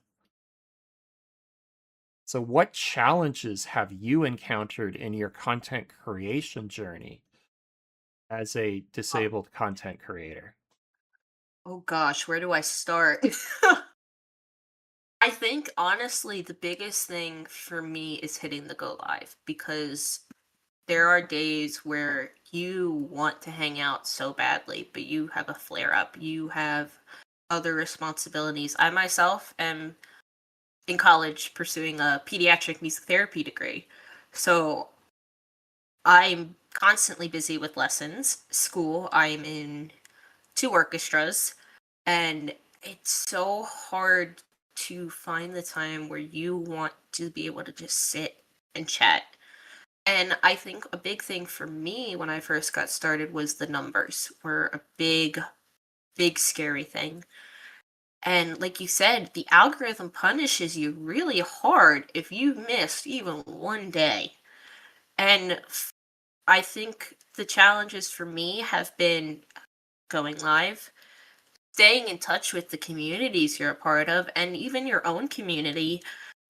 So, what challenges have you encountered in your content creation journey as a Oh, disabled content creator? oh gosh, where do I start? I think honestly the biggest thing for me is hitting the go live, because there are days where you want to hang out so badly, but you have a flare up. You have other responsibilities. I myself am in college pursuing a pediatric music therapy degree. So I'm constantly busy with lessons, school. I'm in two orchestras, and it's so hard to find the time where you want to be able to just sit and chat. And I think a big thing for me when I first got started was the numbers were a big, big scary thing. And like you said, the algorithm punishes you really hard if you missed even one day. And I think the challenges for me have been going live, staying in touch with the communities you're a part of, and even your own community,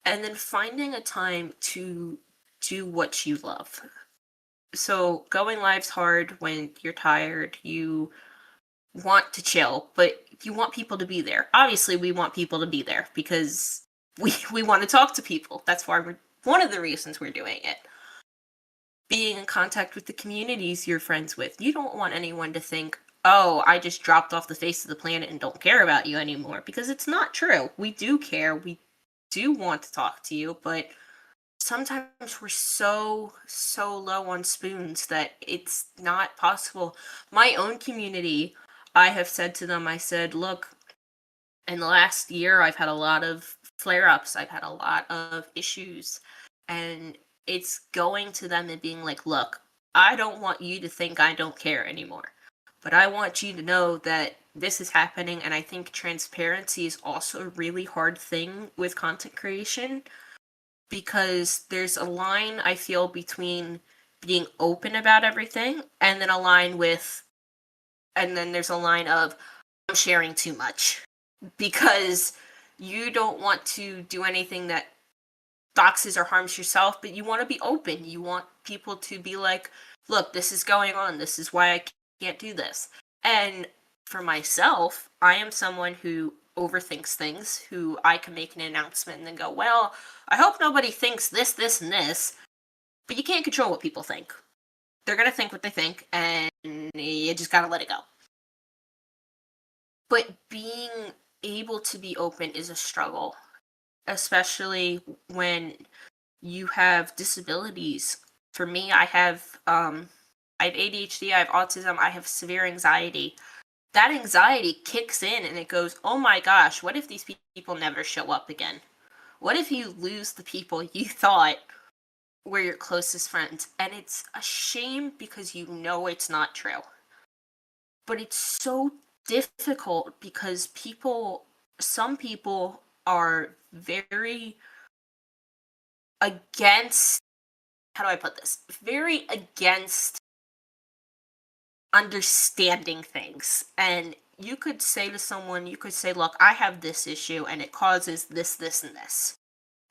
and then finding a time to do what you love. So going live's hard when you're tired, you want to chill, but you want people to be there. Obviously, we want people to be there because we want to talk to people. That's why we're one of the reasons we're doing it. Being in contact with the communities you're friends with. You don't want anyone to think, "Oh, I just dropped off the face of the planet and don't care about you anymore," because it's not true. We do care. We do want to talk to you, but sometimes we're so low on spoons that it's not possible. My own community, I have said to them, I said, look, in the last year I've had a lot of flare-ups, I've had a lot of issues, And it's going to them and being like, look, I don't want you to think I don't care anymore. But I want you to know that this is happening. And I think transparency is also a really hard thing with content creation, because there's a line I feel between being open about everything and then a line with, and then there's a line of I'm sharing too much, because you don't want to do anything that doxes or harms yourself, but you want to be open. You want people to be like, look, this is going on. This is why I can't do this. And for myself, I am someone who overthinks things, who I can make an announcement and then go, well, I hope nobody thinks this, this, and this. But you can't control what people think. They're going to think what they think, and you just got to let it go. But being able to be open is a struggle, especially when you have disabilities. For me, I have ADHD, I have autism, I have severe anxiety. That anxiety kicks in and it goes, oh my gosh, what if these people never show up again? What if you lose the people you thought were your closest friends? And it's a shame because you know it's not true. But it's so difficult because some people are very against, how do I put this? Very against understanding things. And you could say to someone, you could say, look, I have this issue and it causes this, this, and this.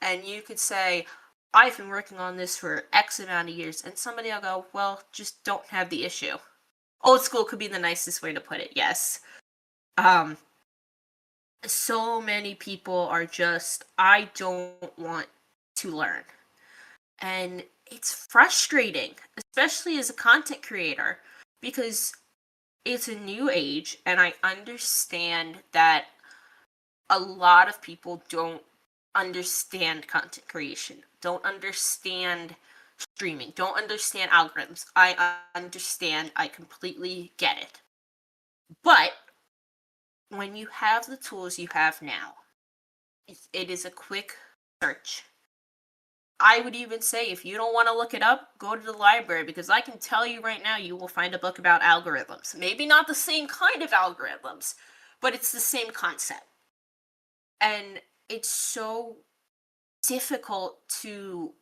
And you could say, I've been working on this for X amount of years. And somebody will go, well, just don't have the issue. Old school could be the nicest way to put it, yes. Um, so many people are just, I don't want to learn. And it's frustrating, especially as a content creator, because it's a new age, and I understand that a lot of people don't understand content creation, don't understand streaming, don't understand algorithms. I understand, I completely get it. But when you have the tools you have now, it is a quick search. I would even say, if you don't want to look it up, go to the library, because I can tell you right now, you will find a book about algorithms. Maybe not the same kind of algorithms, but it's the same concept. And it's so difficult to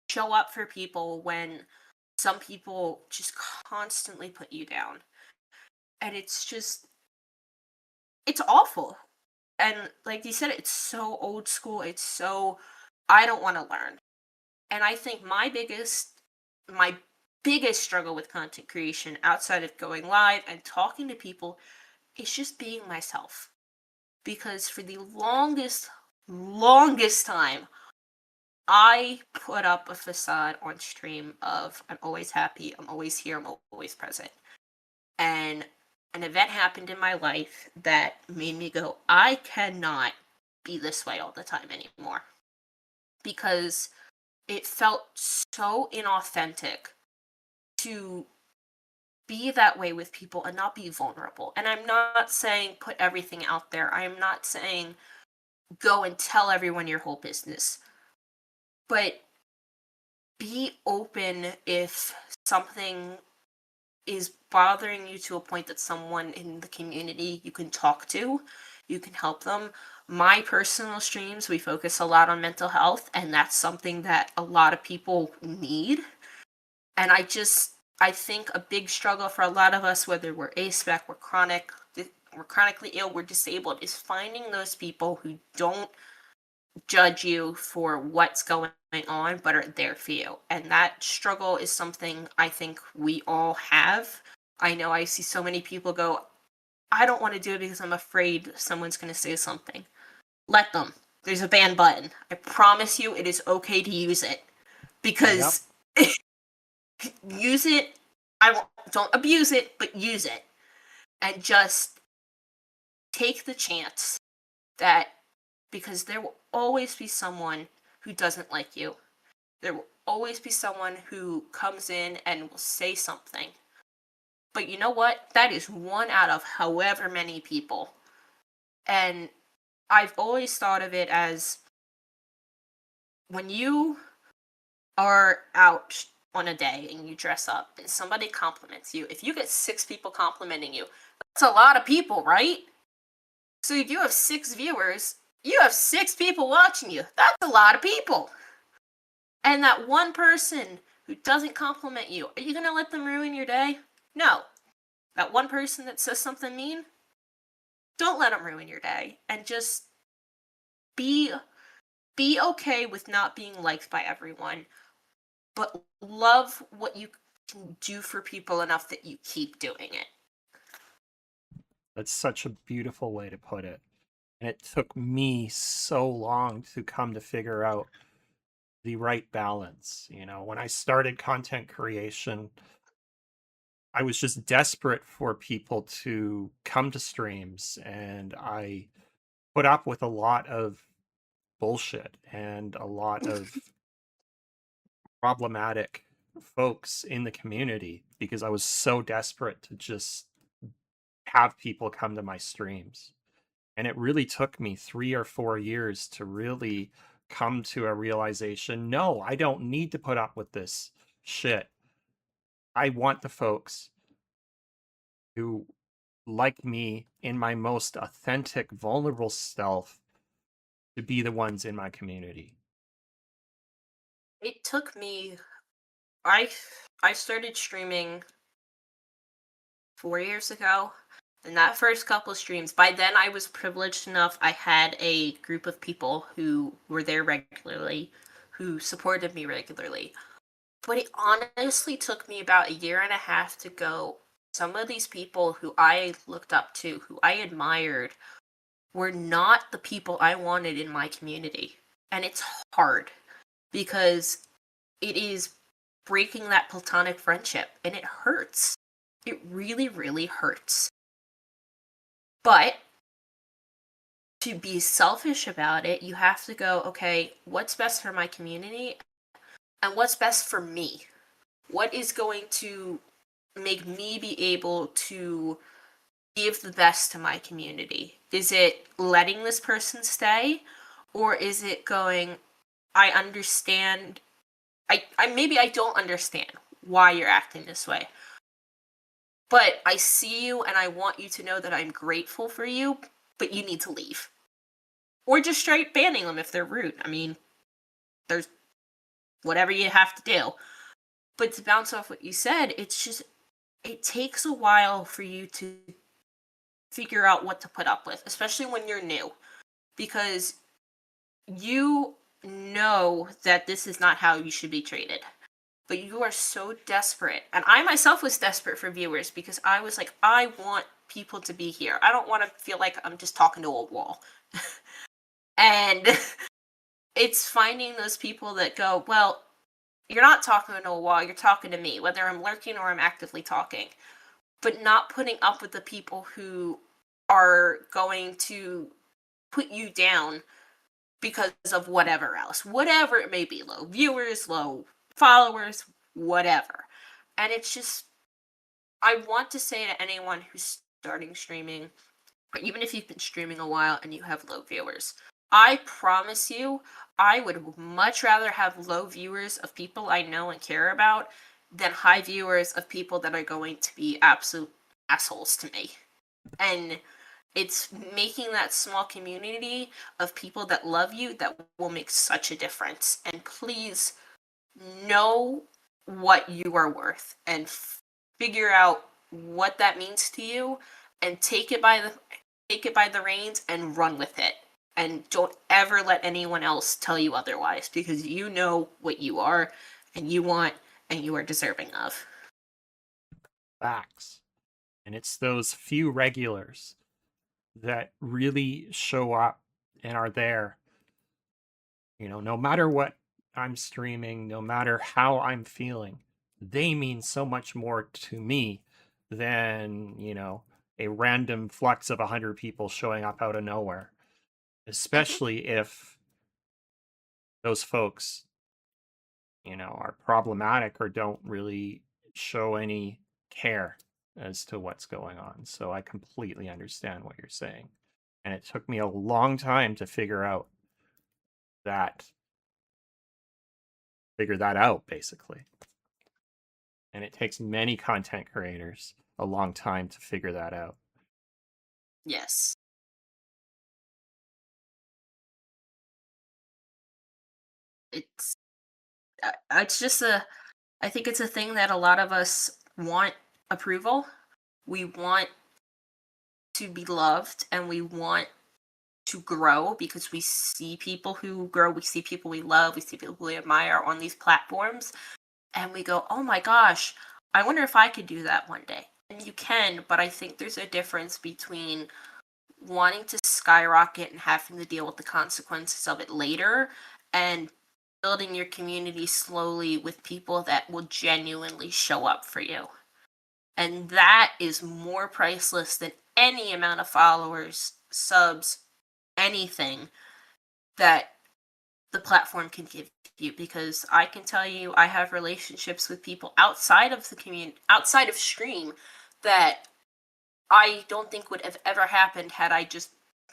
show up for people when some people just constantly put you down. And it's awful. And like you said, it's so old school. It's so, I don't want to learn. And I think my biggest struggle with content creation outside of going live and talking to people is just being myself. Because for the longest time, I put up a facade on stream of I'm always happy, I'm always here, I'm always present. And an event happened in my life that made me go, I cannot be this way all the time anymore. Because it felt so inauthentic to be that way with people and not be vulnerable. And I'm not saying put everything out there. I'm not saying go and tell everyone your whole business. But be open if something is bothering you to a point that someone in the community you can talk to, you can help them. My personal streams, we focus a lot on mental health, and that's something that a lot of people need. And I think a big struggle for a lot of us, whether we're ASPEC, we're chronically ill, we're disabled, is finding those people who don't judge you for what's going on, but are there for you. And that struggle is something I think we all have. I know I see so many people go, I don't want to do it because I'm afraid someone's going to say something. Let them. There's a ban button. I promise you it is okay to use it. Yep. Because use it. Don't abuse it, but use it. And just take the chance that, because there will always be someone who doesn't like you. There will always be someone who comes in and will say something. But you know what? That is one out of however many people. And I've always thought of it as when you are out on a day and you dress up and somebody compliments you, if you get 6 people complimenting you, that's a lot of people, right? So if you have 6 viewers, you have 6 people watching you. That's a lot of people. And that one person who doesn't compliment you, are you going to let them ruin your day? No. That one person that says something mean, don't let them ruin your day. And just be be okay with not being liked by everyone, but love what you can do for people enough that you keep doing it. That's such a beautiful way to put it. And it took me so long to come to figure out the right balance. When I started content creation, I was just desperate for people to come to streams, and I put up with a lot of bullshit and a lot of problematic folks in the community because I was so desperate to just have people come to my streams. And it really took me 3 or 4 years to really come to a realization, no, I don't need to put up with this shit. I want the folks who like me in my most authentic, vulnerable self to be the ones in my community. It took me I I started streaming 4 years ago. And that first couple of streams, by then I was privileged enough. I had a group of people who were there regularly, who supported me regularly. But it honestly took me about a year and a half to go. Some of these people who I looked up to, who I admired, were not the people I wanted in my community. And it's hard because it is breaking that platonic friendship and it hurts. It really, really hurts. But to be selfish about it, you have to go, okay, what's best for my community and what's best for me? What is going to make me be able to give the best to my community? Is it letting this person stay, or is it going, I understand, I maybe I don't understand why you're acting this way, but I see you and I want you to know that I'm grateful for you, but you need to leave. Or just straight banning them if they're rude. I mean, there's whatever you have to do. But to bounce off what you said, it's just, it takes a while for you to figure out what to put up with, especially when you're new, because you know that this is not how you should be treated. But you are so desperate. And I myself was desperate for viewers because I was like, I want people to be here. I don't want to feel like I'm just talking to a wall. And it's finding those people that go, well, you're not talking to a wall, you're talking to me, whether I'm lurking or I'm actively talking. But not putting up with the people who are going to put you down because of whatever else. Whatever it may be, low viewers, low followers, whatever. And it's just, I want to say to anyone who's starting streaming, or even if you've been streaming a while and you have low viewers, I promise you, I would much rather have low viewers of people I know and care about than high viewers of people that are going to be absolute assholes to me. And it's making that small community of people that love you that will make such a difference. And please know what you are worth and figure out what that means to you and take it by the reins and run with it. And don't ever let anyone else tell you otherwise because you know what you are and you want and you are deserving of. Facts. And it's those few regulars that really show up and are there, no matter what I'm streaming, no matter how I'm feeling, they mean so much more to me than, a random flux of 100 people showing up out of nowhere, Mhm. especially if those folks, are problematic or don't really show any care as to what's going on. So I completely understand what you're saying. And it took me a long time to figure out that figure that out, basically. And it takes many content creators a long time to figure that out. Yes. It's it's just a I think it's a thing that a lot of us want approval. We want to be loved and we want to grow because we see people who grow, we see people we love, we see people we admire on these platforms, and we go, oh my gosh, I wonder if I could do that one day. And you can, but I think there's a difference between wanting to skyrocket and having to deal with the consequences of it later and building your community slowly with people that will genuinely show up for you. And that is more priceless than any amount of followers, subs, anything that the platform can give you, because I can tell you I have relationships with people outside of the community, outside of stream, that I don't think would have ever happened had I just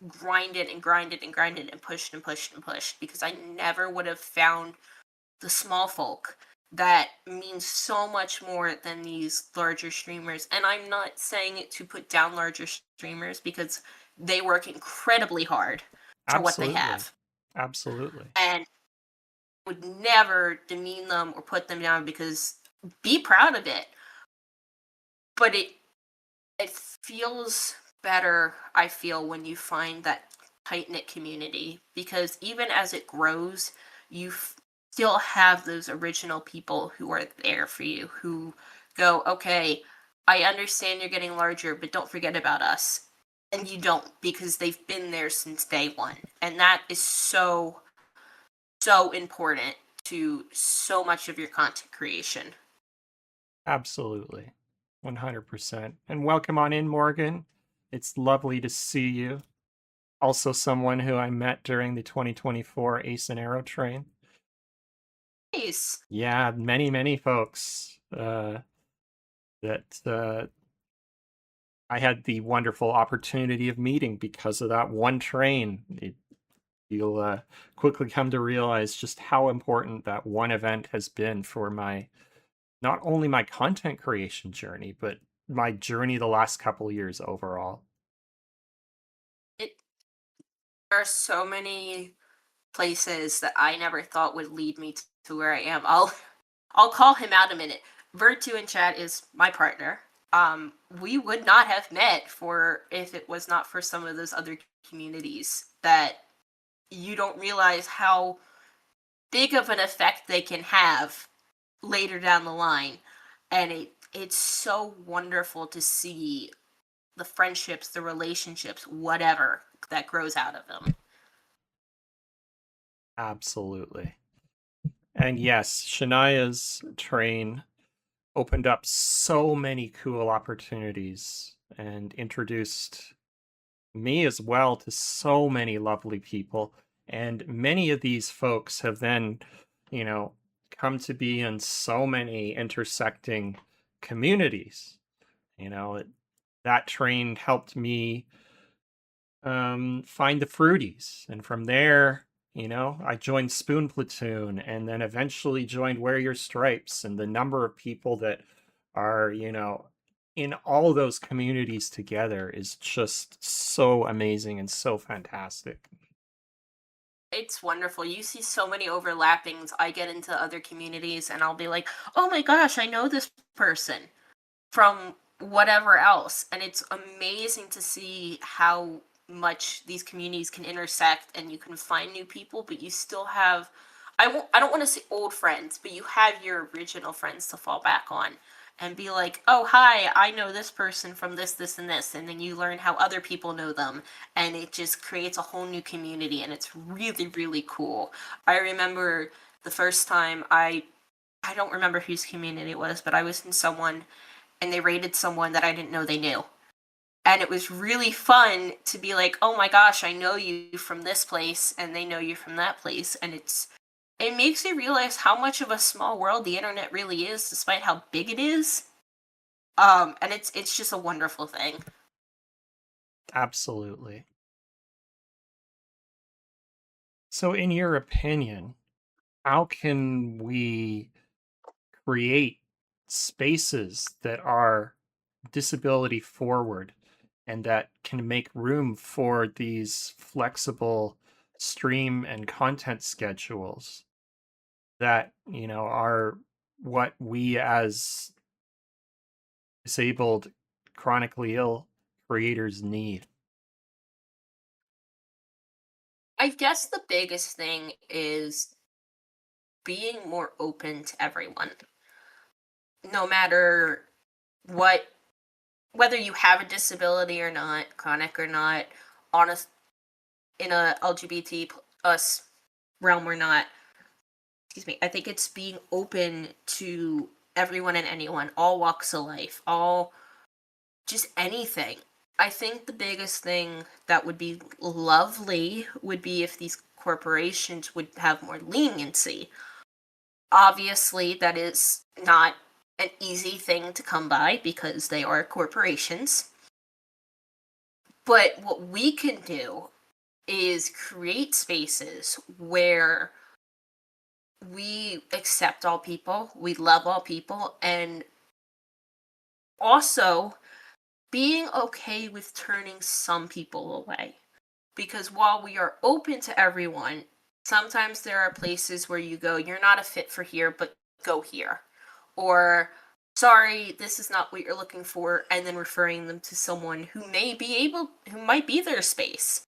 grinded and grinded and grinded and pushed and pushed and pushed, because I never would have found the small folk that means so much more than these larger streamers. And I'm not saying it to put down larger streamers, because they work incredibly hard for what they Absolutely. have. Absolutely. And would never demean them or put them down, because be proud of it. But it feels better, I feel, when you find that tight knit community, because even as it grows, you still have those original people who are there for you, who go, okay, I understand you're getting larger, but don't forget about us. And you don't, because they've been there since day one. And that is so, so important to so much of your content creation. Absolutely. 100%. And welcome on in, Morgan. It's lovely to see you. Also, someone who I met during the 2024 Ace and Arrow train. Nice. Yeah, many, many folks that I had the wonderful opportunity of meeting because of that one train. You'll quickly come to realize just how important that one event has been for my not only my content creation journey, but my journey the last couple years overall. It there are so many places that I never thought would lead me to where I am. I'll call him out a minute. Virtu in chat is my partner. We would not have met for if it was not for some of those other communities that you don't realize how big of an effect they can have later down the line. And it's so wonderful to see the friendships, the relationships, whatever that grows out of them. Absolutely. And yes, Shania's train opened up so many cool opportunities and introduced me as well to so many lovely people. And many of these folks have then, you know, come to be in so many intersecting communities. You know, that train helped me find the Fruities. And from there, I joined Spoon Platoon and then eventually joined Wear Your Stripes. And the number of people that are, in all those communities together is just so amazing and so fantastic. It's wonderful. You see so many overlappings. I get into other communities and I'll be like, oh my gosh, I know this person from whatever else. And it's amazing to see how much these communities can intersect and you can find new people, but you still have I don't want to say old friends, but you have your original friends to fall back on and be like, oh hi, I know this person from this, this, and this, and then you learn how other people know them, and it just creates a whole new community, and it's really, really cool. I remember the first time I don't remember whose community it was, but I was in someone and they rated someone that I didn't know they knew. And it was really fun to be like, oh my gosh, I know you from this place and they know you from that place. And it makes you realize how much of a small world the internet really is, despite how big it is. And it's just a wonderful thing. Absolutely. So, in your opinion, how can we create spaces that are disability forward and that can make room for these flexible stream and content schedules that, are what we as disabled, chronically ill creators need. I guess the biggest thing is being more open to everyone, no matter what, whether you have a disability or not, chronic or not, honest in a LGBT plus realm or not. Excuse me. I think it's being open to everyone and anyone, all walks of life, all just anything. I think the biggest thing that would be lovely would be if these corporations would have more leniency. Obviously, that is not an easy thing to come by because they are corporations. But what we can do is create spaces where we accept all people, we love all people, and also being okay with turning some people away. Because while we are open to everyone, sometimes there are places where you go, you're not a fit for here, but go here. Or, sorry, this is not what you're looking for, and then referring them to someone who might be their space.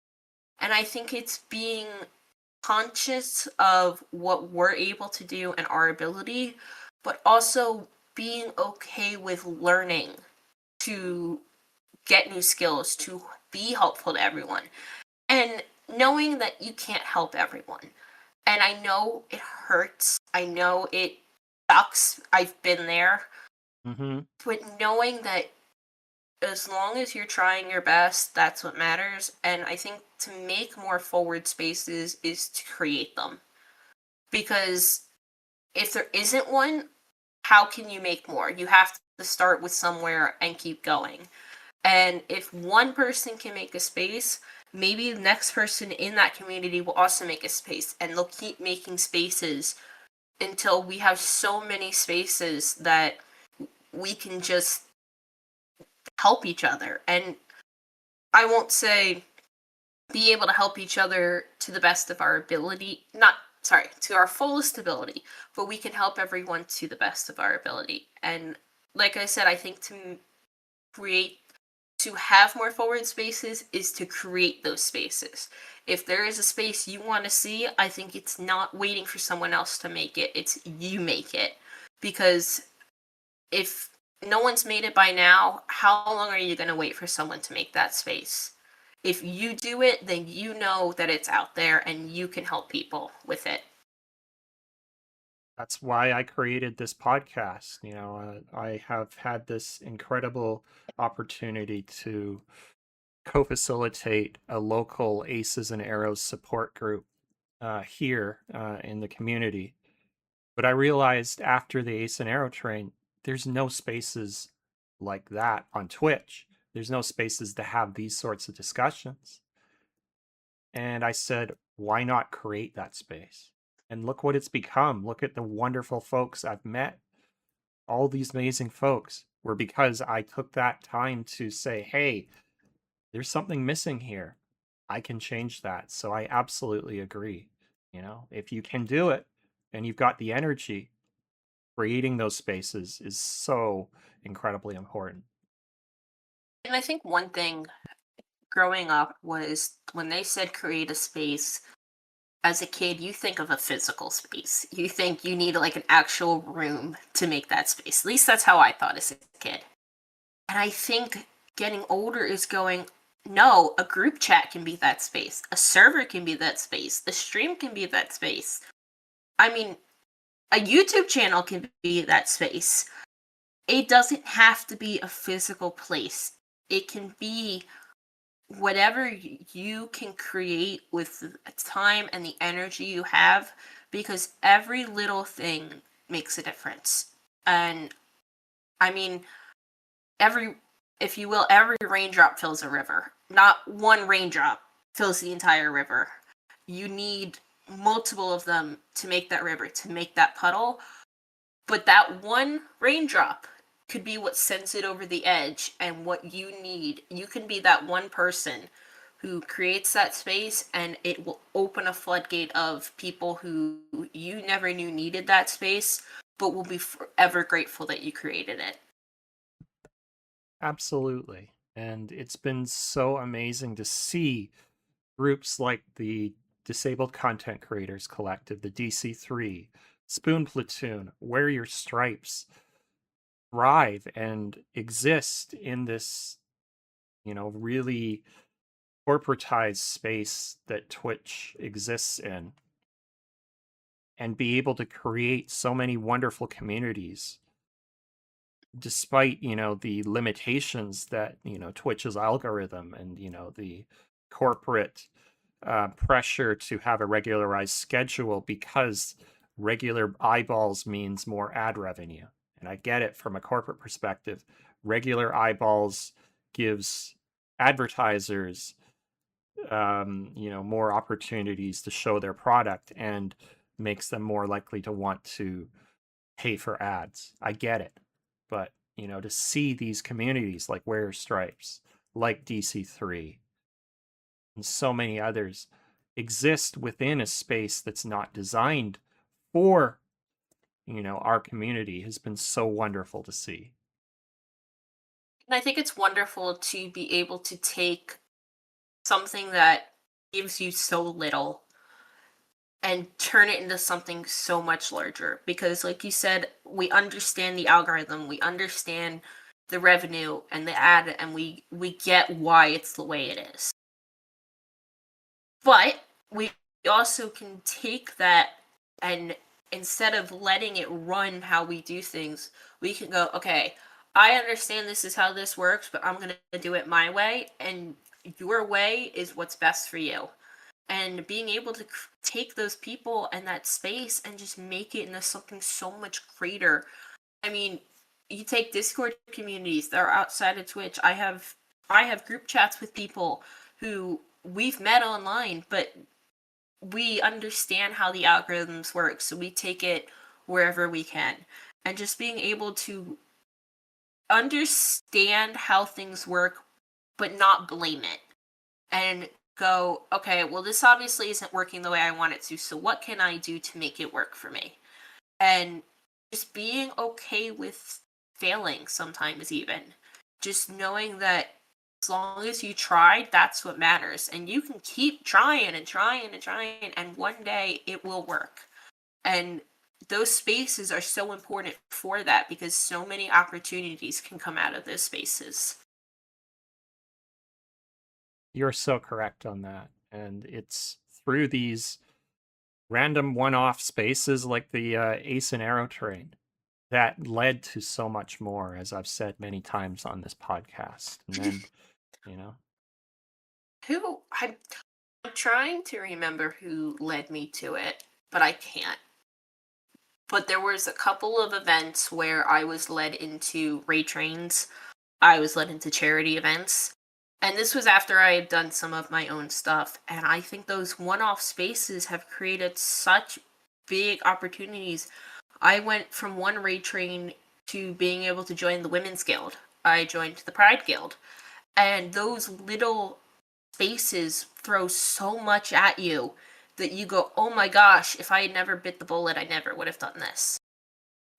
And I think it's being conscious of what we're able to do and our ability, but also being okay with learning to get new skills, to be helpful to everyone, and knowing that you can't help everyone. And I know it hurts, I know it sucks, I've been there, Hmm. but knowing that as long as you're trying your best, that's what matters. And I think to make more forward spaces is to create them. Because if there isn't one, how can you make more? You have to start with somewhere and keep going. And if one person can make a space, maybe the next person in that community will also make a space, and they'll keep making spaces until we have so many spaces that we can just help each other. And I won't say be able to help each other to the best of our ability, not sorry, to our fullest ability, but we can help everyone to the best of our ability. And like I said, I think create to have more forward spaces is to create those spaces. If there is a space you want to see, I think it's not waiting for someone else to make it, it's you make it. Because if no one's made it by now, how long are you going to wait for someone to make that space? If you do it, then you know that it's out there and you can help people with it. That's why I created this podcast. I have had this incredible opportunity to co facilitate a local Aces and Arrows support group here in the community. But I realized after the Ace and Arrow train, there's no spaces like that on Twitch. There's no spaces to have these sorts of discussions. And I said, why not create that space? And look what it's become. Look at the wonderful folks I've met. All these amazing folks were because I took that time to say, hey, there's something missing here. I can change that. So I absolutely agree. If you can do it and you've got the energy, creating those spaces is so incredibly important. And I think one thing growing up was when they said create a space, as a kid, you think of a physical space. You think you need like an actual room to make that space. At least that's how I thought as a kid. And I think getting older is going, no, a group chat can be that space. A server can be that space. The stream can be that space. I mean, a YouTube channel can be that space. It doesn't have to be a physical place. It can be whatever you can create with the time and the energy you have, because every little thing makes a difference. And I mean, every if you will, every raindrop fills a river. Not one raindrop fills the entire river. You need multiple of them to make that river, to make that puddle, but that one raindrop could be what sends it over the edge and what you need. You can be that one person who creates that space, and it will open a floodgate of people who you never knew needed that space, but will be forever grateful that you created it. Absolutely. And it's been so amazing to see groups like the Disabled Content Creators Collective, the DC3, Spoon Platoon, Wear Your Stripes thrive and exist in this, really corporatized space that Twitch exists in, and be able to create so many wonderful communities despite, the limitations that, Twitch's algorithm and, the corporate pressure to have a regularized schedule, because regular eyeballs means more ad revenue. And I get it from a corporate perspective. Regular eyeballs gives advertisers, more opportunities to show their product and makes them more likely to want to pay for ads. I get it. But, to see these communities like Wear Stripes, like DC3, and so many others exist within a space that's not designed for, our community has been so wonderful to see. And I think it's wonderful to be able to take something that gives you so little and turn it into something so much larger, because like you said, we understand the algorithm, we understand the revenue and the ad, and we get why it's the way it is. But we also can take that, and instead of letting it run how we do things, we can go, okay, I understand this is how this works, but I'm going to do it my way, and your way is what's best for you. And being able to take those people and that space and just make it into something so much greater. I mean, you take Discord communities that are outside of Twitch. I have group chats with people who we've met online, but we understand how the algorithms work, so we take it wherever we can. And just being able to understand how things work, but not blame it, and go, okay, well, this obviously isn't working the way I want it to, so what can I do to make it work for me? And just being okay with failing sometimes, even. Just knowing that as long as you tried, that's what matters. And you can keep trying and trying and trying, and one day it will work. And those spaces are so important for that, because so many opportunities can come out of those spaces. You're so correct on that. And it's through these random one-off spaces like the Ace and Arrow train that led to so much more, as I've said many times on this podcast. And then, you know, Who I'm trying to remember who led me to it, but I can't. But there was a couple of events where I was led into raid trains. I was led into charity events. And this was after I had done some of my own stuff. And I think those one off spaces have created such big opportunities. I went from one raid train to being able to join the Women's Guild. I joined the Pride Guild. And those little spaces throw so much at you that you go, oh my gosh, if I had never bit the bullet, I never would have done this.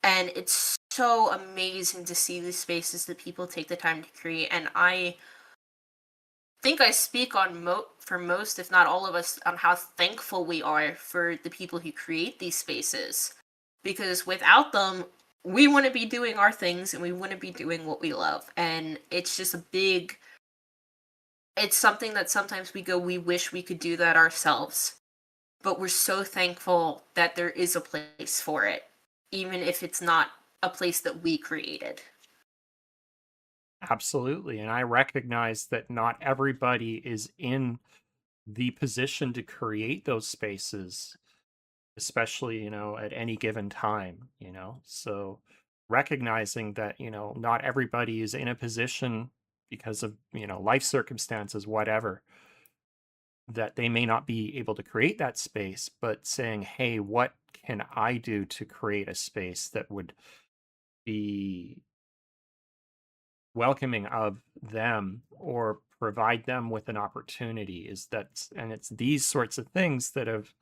And it's so amazing to see these spaces that people take the time to create. And I think I speak on for most, if not all of us, on how thankful we are for the people who create these spaces. Because without them, we wouldn't be doing our things and we wouldn't be doing what we love. And it's just it's something that sometimes we go, we wish we could do that ourselves. But we're so thankful that there is a place for it, even if it's not a place that we created. absolutely. And I recognize that not everybody is in the position to create those spaces, especially, at any given time, So recognizing that, not everybody is in a position because of, life circumstances, whatever. that they may not be able to create that space, but saying, hey, what can I do to create a space that would be welcoming of them or provide them with an opportunity? Is that, and it's these sorts of things that have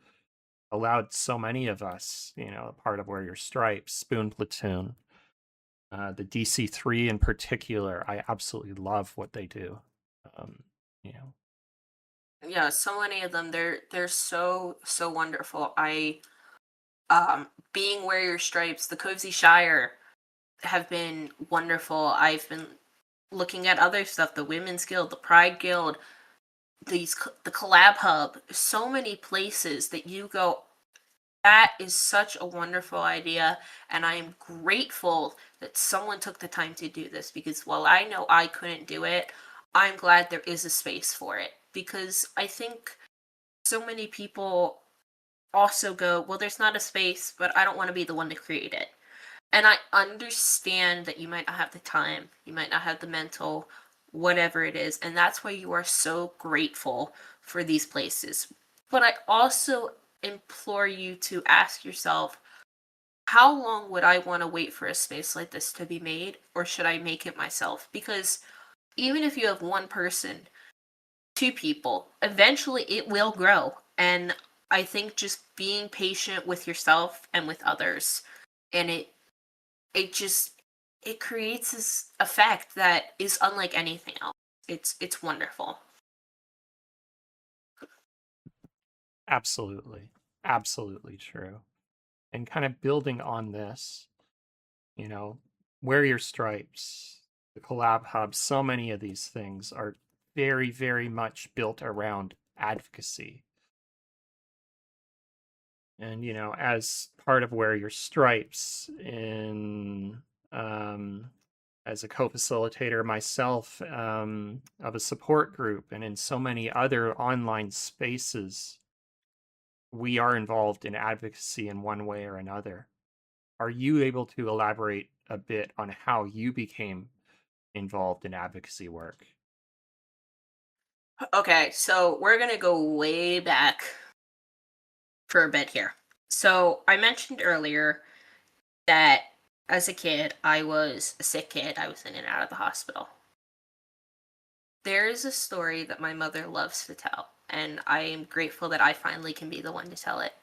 allowed so many of us, a part of Wear Your Stripes, Spoon Platoon, the DC3 in particular. I absolutely love what they do. Um, you know, Yeah, so many of them, they're so wonderful. I being Wear Your Stripes, the Cozy Shire have been wonderful. I've been looking at other stuff, the Women's Guild, the Pride Guild, the Collab Hub, so many places that you go, that is such a wonderful idea, and I am grateful that someone took the time to do this, because while I know I couldn't do it, I'm glad there is a space for it, because I think so many people also go, well, there's not a space, but I don't want to be the one to create it. And I understand that you might not have the time, you might not have the mental, whatever it is, and that's why you are so grateful for these places. But I also implore you to ask yourself, how long would I want to wait for a space like this to be made, or should I make it myself? Because even if you have one person, two people, eventually it will grow. And I think just being patient with yourself and with others, and it just it creates this effect that is unlike anything else. It's wonderful. absolutely, absolutely true. And kind of building on this, you know, Wear Your Stripes, the Collab Hub, so many of these things are very, very much built around advocacy. And, as part of Wear Your Stripes, in as a co-facilitator myself, of a support group, and in so many other online spaces, we are involved in advocacy in one way or another. Are you able to elaborate a bit on how you became involved in advocacy work? Okay, so we're gonna go way back for a bit here. So I mentioned earlier that as a kid, I was a sick kid. I was in and out of the hospital. There is a story that my mother loves to tell, and I am grateful that I finally can be the one to tell it.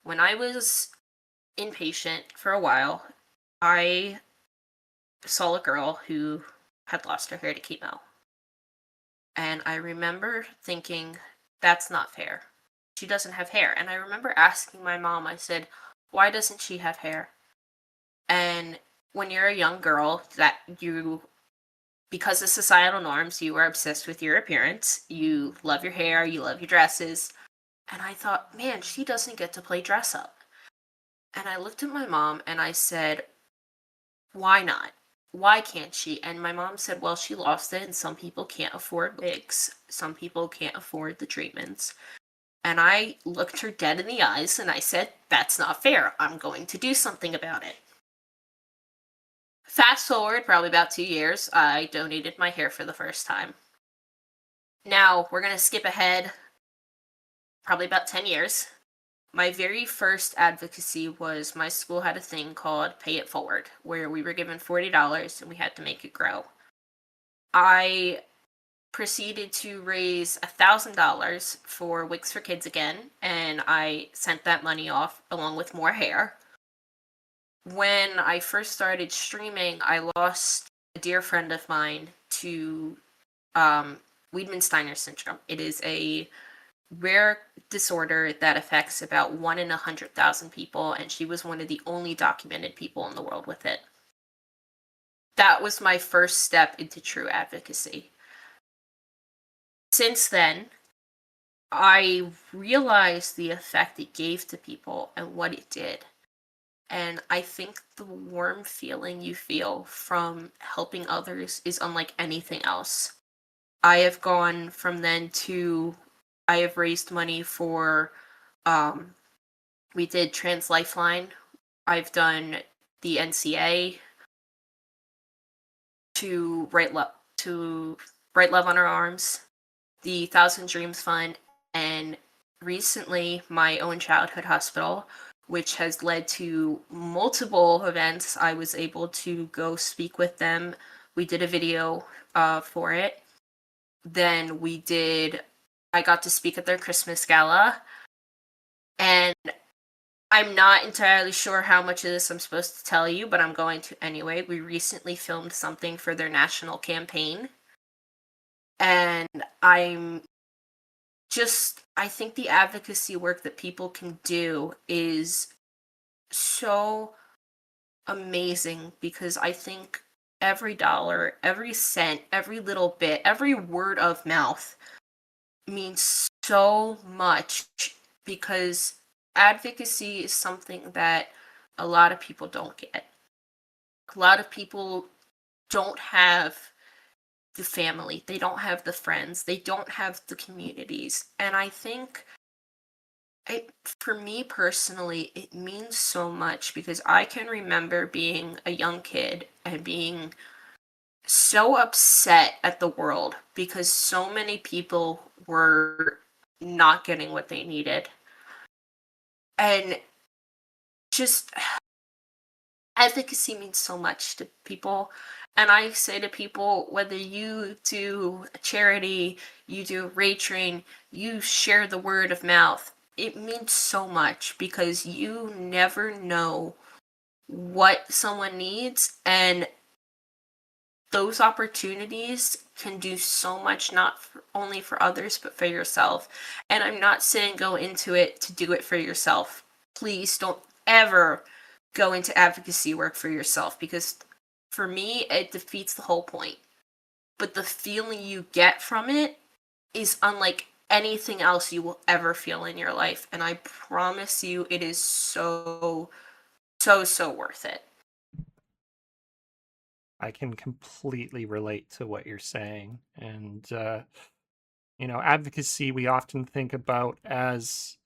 When I was inpatient for a while, I saw a girl who had lost her hair to chemo. And I remember thinking, that's not fair. She doesn't have hair. And I remember asking my mom, I said, why doesn't she have hair? And when you're a young girl, because of societal norms, you are obsessed with your appearance. You love your hair, you love your dresses. And I thought, man, she doesn't get to play dress up. And I looked at my mom and I said, why not? Why can't she? And my mom said, well, she lost it, and some people can't afford wigs. Some people can't afford the treatments. And I looked her dead in the eyes and I said, that's not fair. I'm going to do something about it. Fast forward probably about 2 years, I donated my hair for the first time. Now we're going to skip ahead probably about 10 years. My very first advocacy was my school had a thing called Pay It Forward, where we were given $40 and we had to make it grow. I proceeded to raise $1,000 for Wigs for Kids again, and I sent that money off along with more hair. When I first started streaming, I lost a dear friend of mine to Wiedemann-Steiner syndrome. It is a rare disorder that affects about 1 in 100,000 people, and she was one of the only documented people in the world with it. That was my first step into true advocacy. Since then, I realized the effect it gave to people and what it did. And I think the warm feeling you feel from helping others is unlike anything else. I have gone from then to, I have raised money for, um, we did Trans Lifeline. I've done the NCA to Write Love on Our Arms, the Thousand Dreams Fund. And recently, my own childhood hospital, which has led to multiple events, I was able to go speak with them. We did a video for it. Then I got to speak at their Christmas gala. And I'm not entirely sure how much of this I'm supposed to tell you, but I'm going to anyway. We recently filmed something for their national campaign. And I think the advocacy work that people can do is so amazing because I think every dollar, every cent, every little bit, every word of mouth means so much because advocacy is something that a lot of people don't get. A lot of people don't have the family, they don't have the friends, they don't have the communities. And I think for me personally, it means so much because I can remember being a young kid and being so upset at the world because so many people were not getting what they needed. And just advocacy means so much to people. And I say to people, whether you do a charity, you do a rate train, you share the word of mouth, it means so much because you never know what someone needs, and those opportunities can do so much, not only for others but for yourself. And I'm not saying go into it to do it for yourself. Please don't ever go into advocacy work for yourself, because for me it defeats the whole point. But the feeling you get from it is unlike anything else you will ever feel in your life, and I promise you it is so worth it. I can completely relate to what you're saying. And, advocacy we often think about as,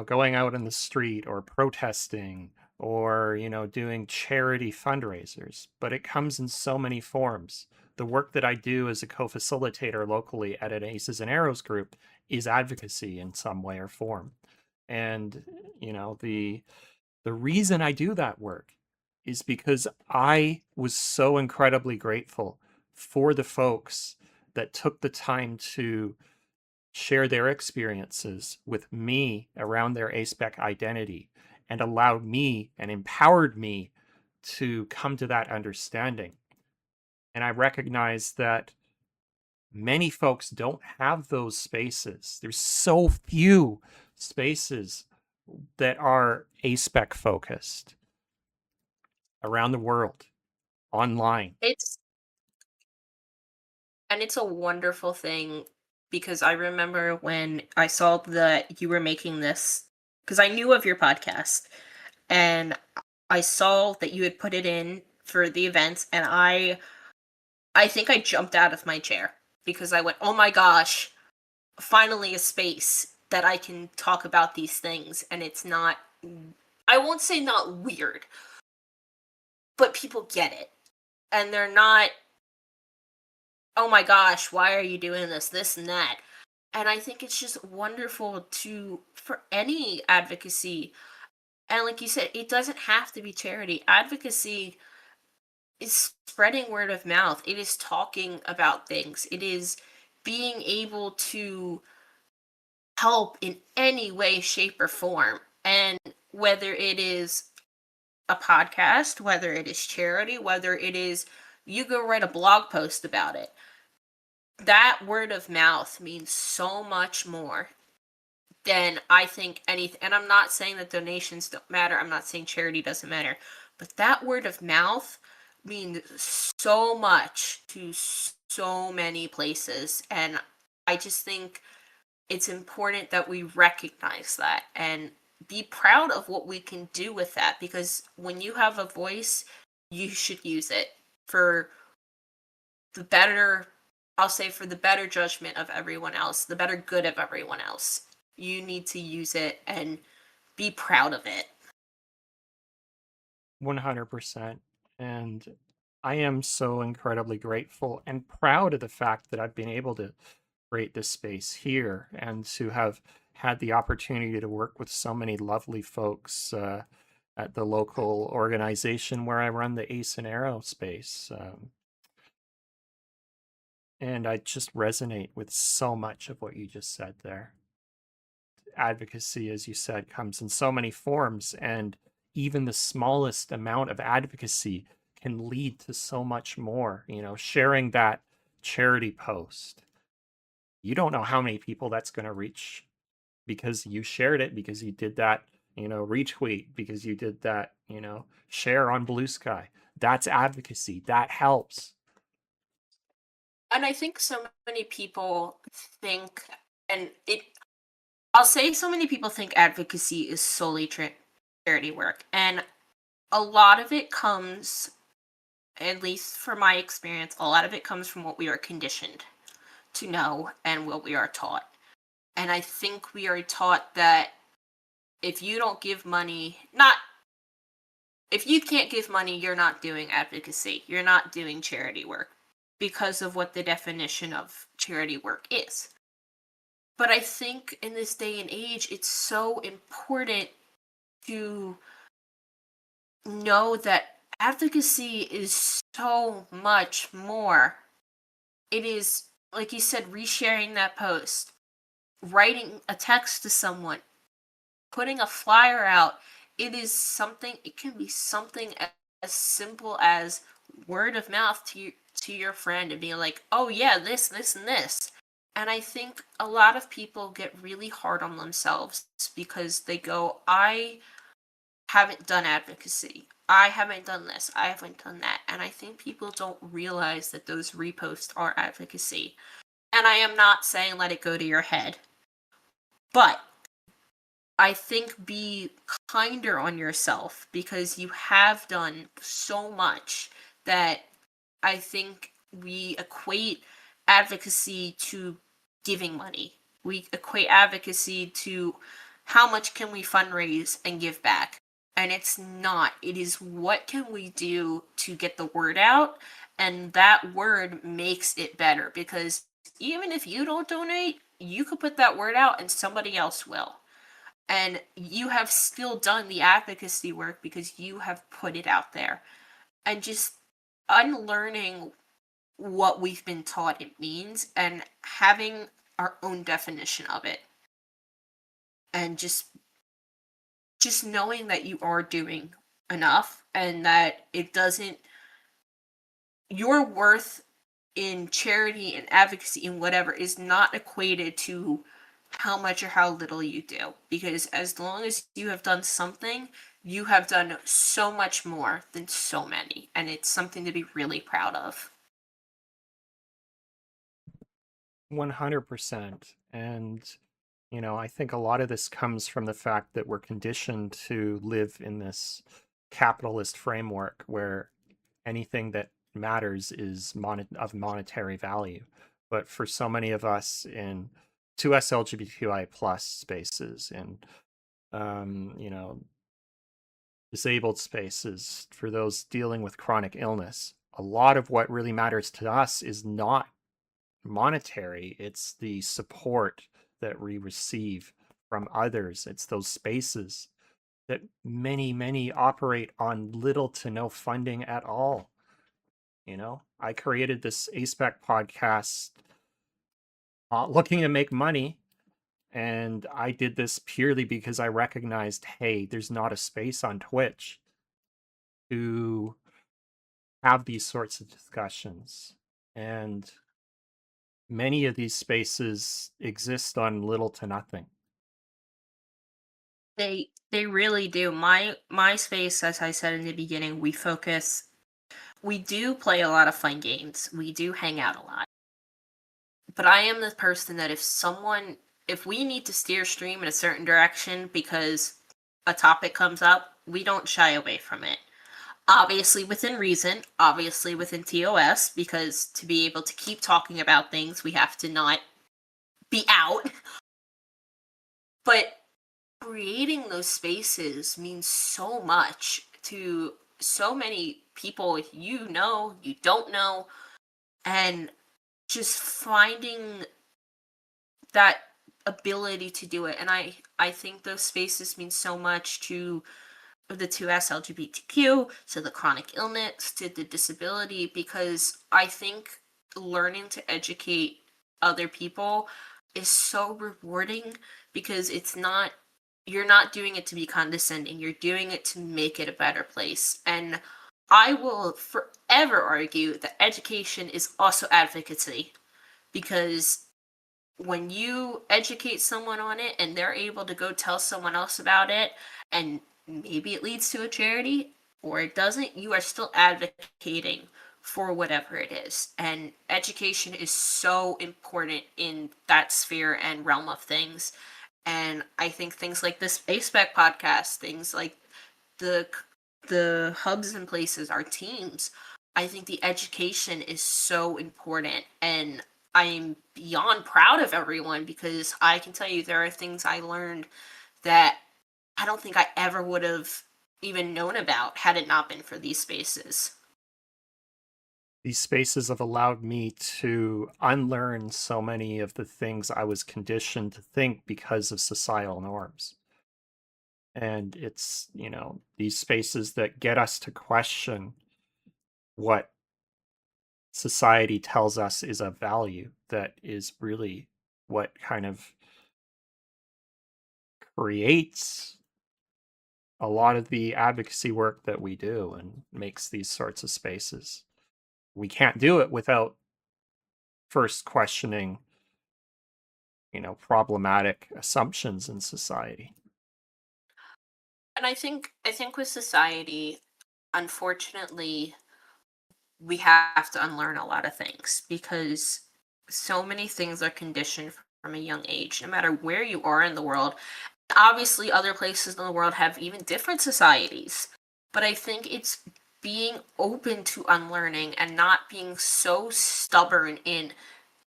going out in the street or protesting or, doing charity fundraisers, but it comes in so many forms. The work that I do as a co facilitator locally at an Aces and Arrows group is advocacy in some way or form. And, the reason I do that work is because I was so incredibly grateful for the folks that took the time to share their experiences with me around their ASPEC identity and allowed me and empowered me to come to that understanding. And I recognize that many folks don't have those spaces. There's so few spaces that are ASPEC focused around the world, online. It's a wonderful thing because I remember when I saw that you were making this, because I knew of your podcast and I saw that you had put it in for the events, and I think I jumped out of my chair because I went, "Oh my gosh, finally a space that I can talk about these things and it's not, I won't say not weird, but people get it. And they're not, oh my gosh, why are you doing this and that." And I think it's just wonderful for any advocacy. And like you said, it doesn't have to be charity. Advocacy is spreading word of mouth. It is talking about things. It is being able to help in any way, shape, or form. And whether it is a podcast, whether it is charity, whether it is you go write a blog post about it, that word of mouth means so much more than I think anything. And I'm not saying that donations don't matter. I'm not saying charity doesn't matter. But that word of mouth means so much to so many places. And I just think it's important that we recognize that and be proud of what we can do with that, because when you have a voice, you should use it for the better, I'll say, for the better judgment of everyone else, the better good of everyone else. You need to use it and be proud of it. 100%. And I am so incredibly grateful and proud of the fact that I've been able to create this space here and to have had the opportunity to work with so many lovely folks at the local organization where I run the Ace and Aerospace. And I just resonate with so much of what you just said there. Advocacy, as you said, comes in so many forms, and even the smallest amount of advocacy can lead to so much more. You know, sharing that charity post, you don't know how many people that's going to reach because you shared it, because you did that, retweet, because you did that, share on Blue Sky. That's advocacy. That helps. And I think so many people think, and I'll say so many people think advocacy is solely charity work. And a lot of it comes, at least from my experience, a lot of it comes from what we are conditioned to know and what we are taught. And I think we are taught that if you don't give money, not if you can't give money, you're not doing advocacy. You're not doing charity work because of what the definition of charity work is. But I think in this day and age, it's so important to know that advocacy is so much more. It is, like you said, resharing that post, writing a text to someone, putting a flyer out. It can be something as simple as word of mouth to your friend and being like, oh yeah, this, and this. And I think a lot of people get really hard on themselves because they go, I haven't done advocacy. I haven't done this. I haven't done that. And I think people don't realize that those reposts are advocacy. And I am not saying let it go to your head. But I think be kinder on yourself because you have done so much that I think we equate advocacy to giving money. We equate advocacy to how much can we fundraise and give back. And it's not. It is what can we do to get the word out, and that word makes it better because even if you don't donate, you could put that word out and somebody else will. And you have still done the advocacy work because you have put it out there. And just unlearning what we've been taught it means and having our own definition of it. And just knowing that you are doing enough and that it doesn't your worth in charity and advocacy and whatever is not equated to how much or how little you do, because as long as you have done something, you have done so much more than so many, and it's something to be really proud of. 100%. And, I think a lot of this comes from the fact that we're conditioned to live in this capitalist framework where anything that matters is of monetary value. But for so many of us in 2S LGBTQI plus spaces and disabled spaces, for those dealing with chronic illness, a lot of what really matters to us is not monetary. It's the support that we receive from others. It's those spaces that many operate on little to no funding at all. I created this ASPEC podcast looking to make money. And I did this purely because I recognized, hey, there's not a space on Twitch to have these sorts of discussions. And many of these spaces exist on little to nothing. They really do. My space, as I said in the beginning, we do play a lot of fun games. We do hang out a lot. But I am the person that if we need to steer stream in a certain direction because a topic comes up, we don't shy away from it. Obviously within reason, obviously within TOS, because to be able to keep talking about things, we have to not be out. But creating those spaces means so much to so many people you know, you don't know, and just finding that ability to do it. And I think those spaces mean so much to the 2S LGBTQ, to the chronic illness, to the disability, because I think learning to educate other people is so rewarding, because you're not doing it to be condescending, you're doing it to make it a better place. And I will forever argue that education is also advocacy, because when you educate someone on it and they're able to go tell someone else about it, and maybe it leads to a charity or it doesn't, you are still advocating for whatever it is. And education is so important in that sphere and realm of things. And I think things like this ASPEC podcast, things like the the hubs and places, our teams, I think the education is so important. And I'm beyond proud of everyone, because I can tell you there are things I learned that I don't think I ever would have even known about had it not been for these spaces. These spaces have allowed me to unlearn so many of the things I was conditioned to think because of societal norms. And it's, these spaces that get us to question what society tells us is a value that is really what kind of creates a lot of the advocacy work that we do and makes these sorts of spaces. We can't do it without first questioning, problematic assumptions in society. And I think with society, unfortunately, we have to unlearn a lot of things, because so many things are conditioned from a young age, no matter where you are in the world. Obviously, other places in the world have even different societies, but I think it's being open to unlearning and not being so stubborn in,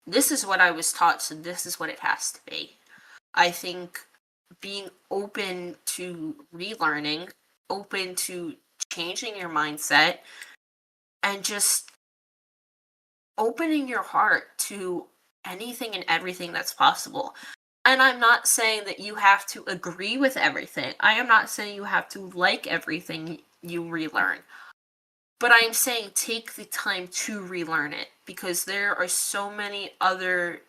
this is what I was taught, so this is what it has to be. I think being open to relearning, open to changing your mindset, and just opening your heart to anything and everything that's possible. And I'm not saying that you have to agree with everything. I am not saying you have to like everything you relearn. But I'm saying take the time to relearn it, because there are so many other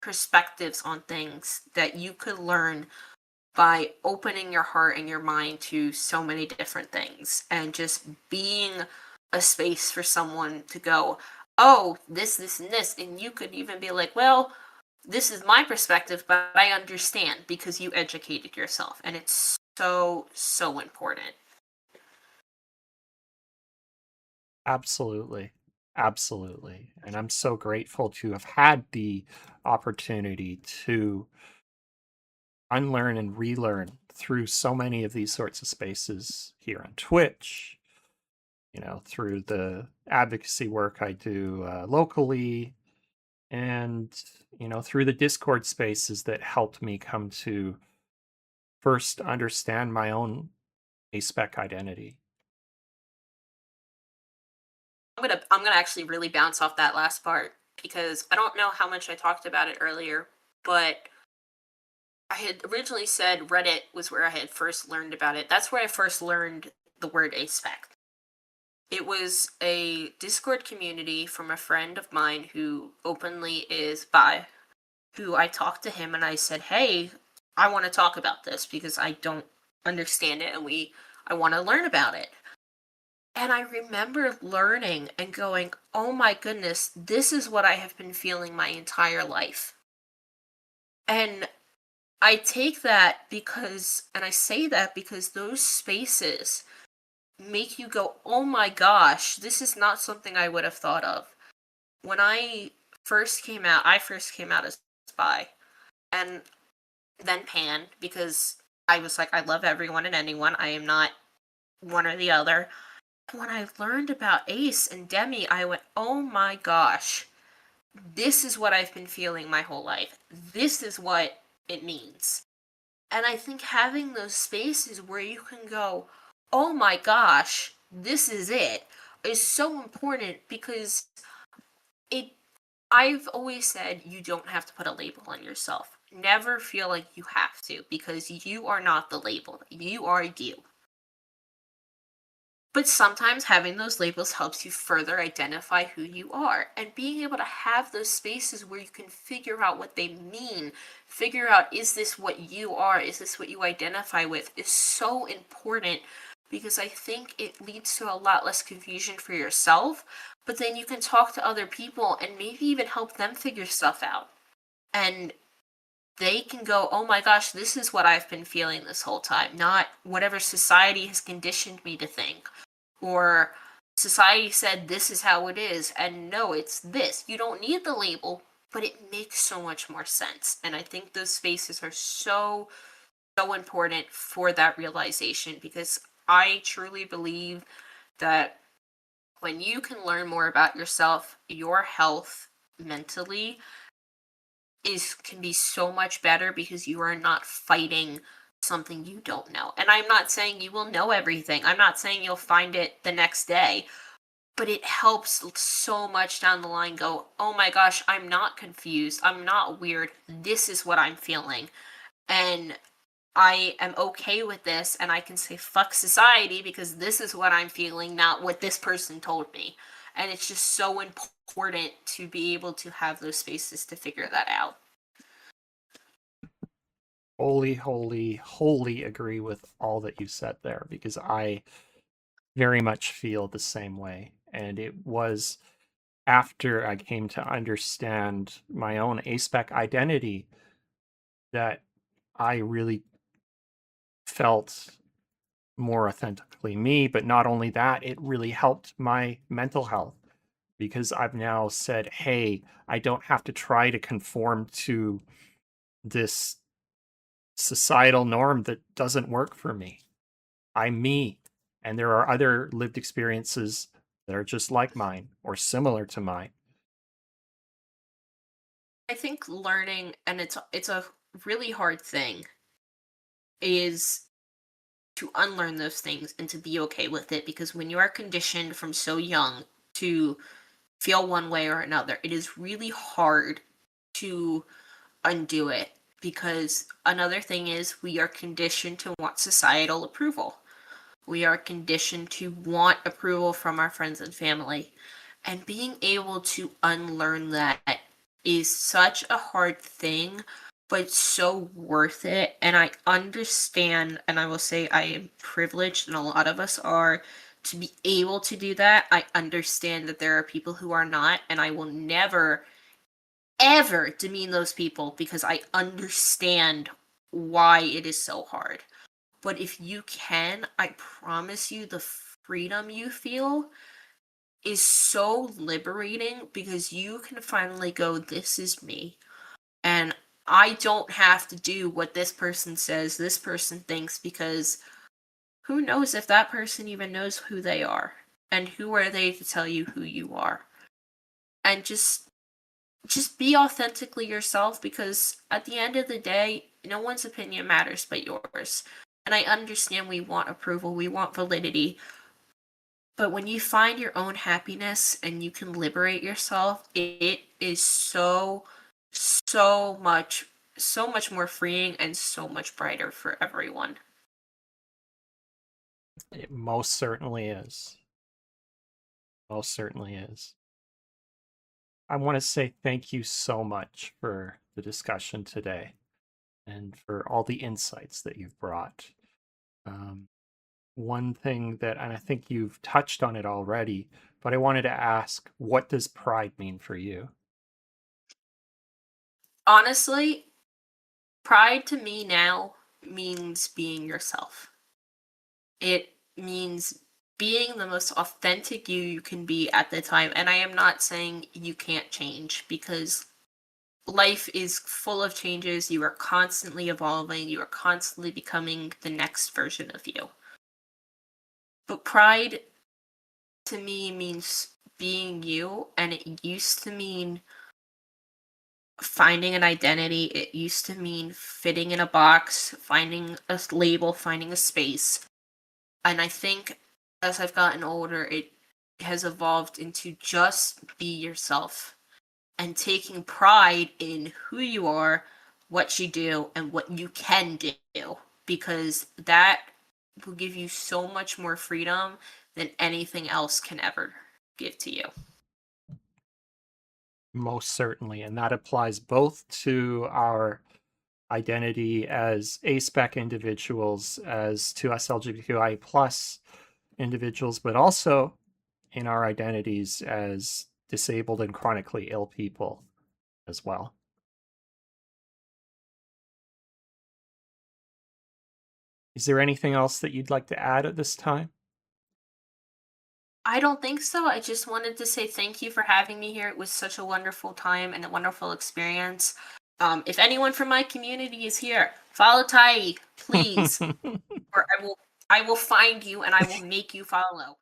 perspectives on things that you could learn by opening your heart and your mind to so many different things, and just being a space for someone to go, oh, this, and this. And you could even be like, well, this is my perspective, but I understand because you educated yourself. And it's so, so important. Absolutely. Absolutely. And I'm so grateful to have had the opportunity to unlearn and relearn through so many of these sorts of spaces here on Twitch, through the advocacy work I do locally, and, through the Discord spaces that helped me come to first understand my own aspec identity. I'm gonna actually really bounce off that last part, because I don't know how much I talked about it earlier, but I had originally said Reddit was where I had first learned about it. That's where I first learned the word aspec. It was a Discord community from a friend of mine who openly is bi, who I talked to him and I said, "Hey, I want to talk about this because I don't understand it, and I want to learn about it." And I remember learning and going, "Oh my goodness, this is what I have been feeling my entire life." And I take that because, and I say that because those spaces make you go, oh my gosh, this is not something I would have thought of. When I first came out as bi, and then pan, because I was like, I love everyone and anyone. I am not one or the other. When I learned about Ace and Demi, I went, oh my gosh, this is what I've been feeling my whole life. This is what it means. And I think having those spaces where you can go, oh my gosh, this is so important, because it I've always said you don't have to put a label on yourself. never feel like you have to, because you are not the label. You are you. But sometimes having those labels helps you further identify who you are. And being able to have those spaces where you can figure out what they mean, figure out, is this what you are? Is this what you identify with? Is so important, because I think it leads to a lot less confusion for yourself. But then you can talk to other people and maybe even help them figure stuff out. And they can go, oh my gosh, this is what I've been feeling this whole time, not whatever society has conditioned me to think. Or society said this is how it is, and no, it's this. You don't need the label, but it makes so much more sense. And I think those spaces are so, so important for that realization, because I truly believe that when you can learn more about yourself, your health mentally can be so much better, because you are not fighting something you don't know. And I'm not saying you will know everything. I'm not saying you'll find it the next day, but it helps so much down the line go, oh my gosh, I'm not confused. I'm not weird. This is what I'm feeling. And I am okay with this, and I can say fuck society, because this is what I'm feeling, not what this person told me. And it's just so important to be able to have those spaces to figure that out. Wholly agree with all that you said there, because I very much feel the same way. And it was after I came to understand my own aspec identity that I really felt more authentically me. But not only that, it really helped my mental health, because I've now said, hey, I don't have to try to conform to this societal norm that doesn't work for me. I'm me. And there are other lived experiences that are just like mine or similar to mine. I think learning, and it's a really hard thing, is to unlearn those things and to be okay with it, because when you are conditioned from so young to feel one way or another, it is really hard to undo it, because another thing is we are conditioned to want societal approval. We are conditioned to want approval from our friends and family. And being able to unlearn that is such a hard thing, but so worth it. And I understand, and I will say I am privileged, and a lot of us are, to be able to do that. I understand that there are people who are not, and I will never, ever demean those people, because I understand why it is so hard. But if you can, I promise you, the freedom you feel is so liberating, because you can finally go, this is me. And I don't have to do what this person says, this person thinks, because who knows if that person even knows who they are? And who are they to tell you who you are? And just be authentically yourself, because at the end of the day, no one's opinion matters but yours. And I understand we want approval, we want validity, but when you find your own happiness and you can liberate yourself, it is so, so much more freeing and so much brighter for everyone. It most certainly is. Most certainly is. I want to say thank you so much for the discussion today and for all the insights that you've brought. Um, One thing that, and I think you've touched on it already, but I wanted to ask, what does pride mean for you? Honestly, pride to me now means being yourself. It means being the most authentic you can be at the time. And I am not saying you can't change, because life is full of changes. You are constantly evolving, you are constantly becoming the next version of you. But pride to me means being you, and it used to mean finding an identity. It used to mean fitting in a box, finding a label, finding a space. And I think as I've gotten older, it has evolved into just be yourself, and taking pride in who you are, what you do and what you can do, because that will give you so much more freedom than anything else can ever give to you. Most certainly. And that applies both to our identity as A-spec individuals, as to us LGBTQI plus individuals, but also in our identities as disabled and chronically ill people as well. Is there anything else that you'd like to add at this time? I don't think so. I just wanted to say thank you for having me here. It was such a wonderful time and a wonderful experience. If anyone from my community is here, follow Tai, please, or I will find you and I will make you follow.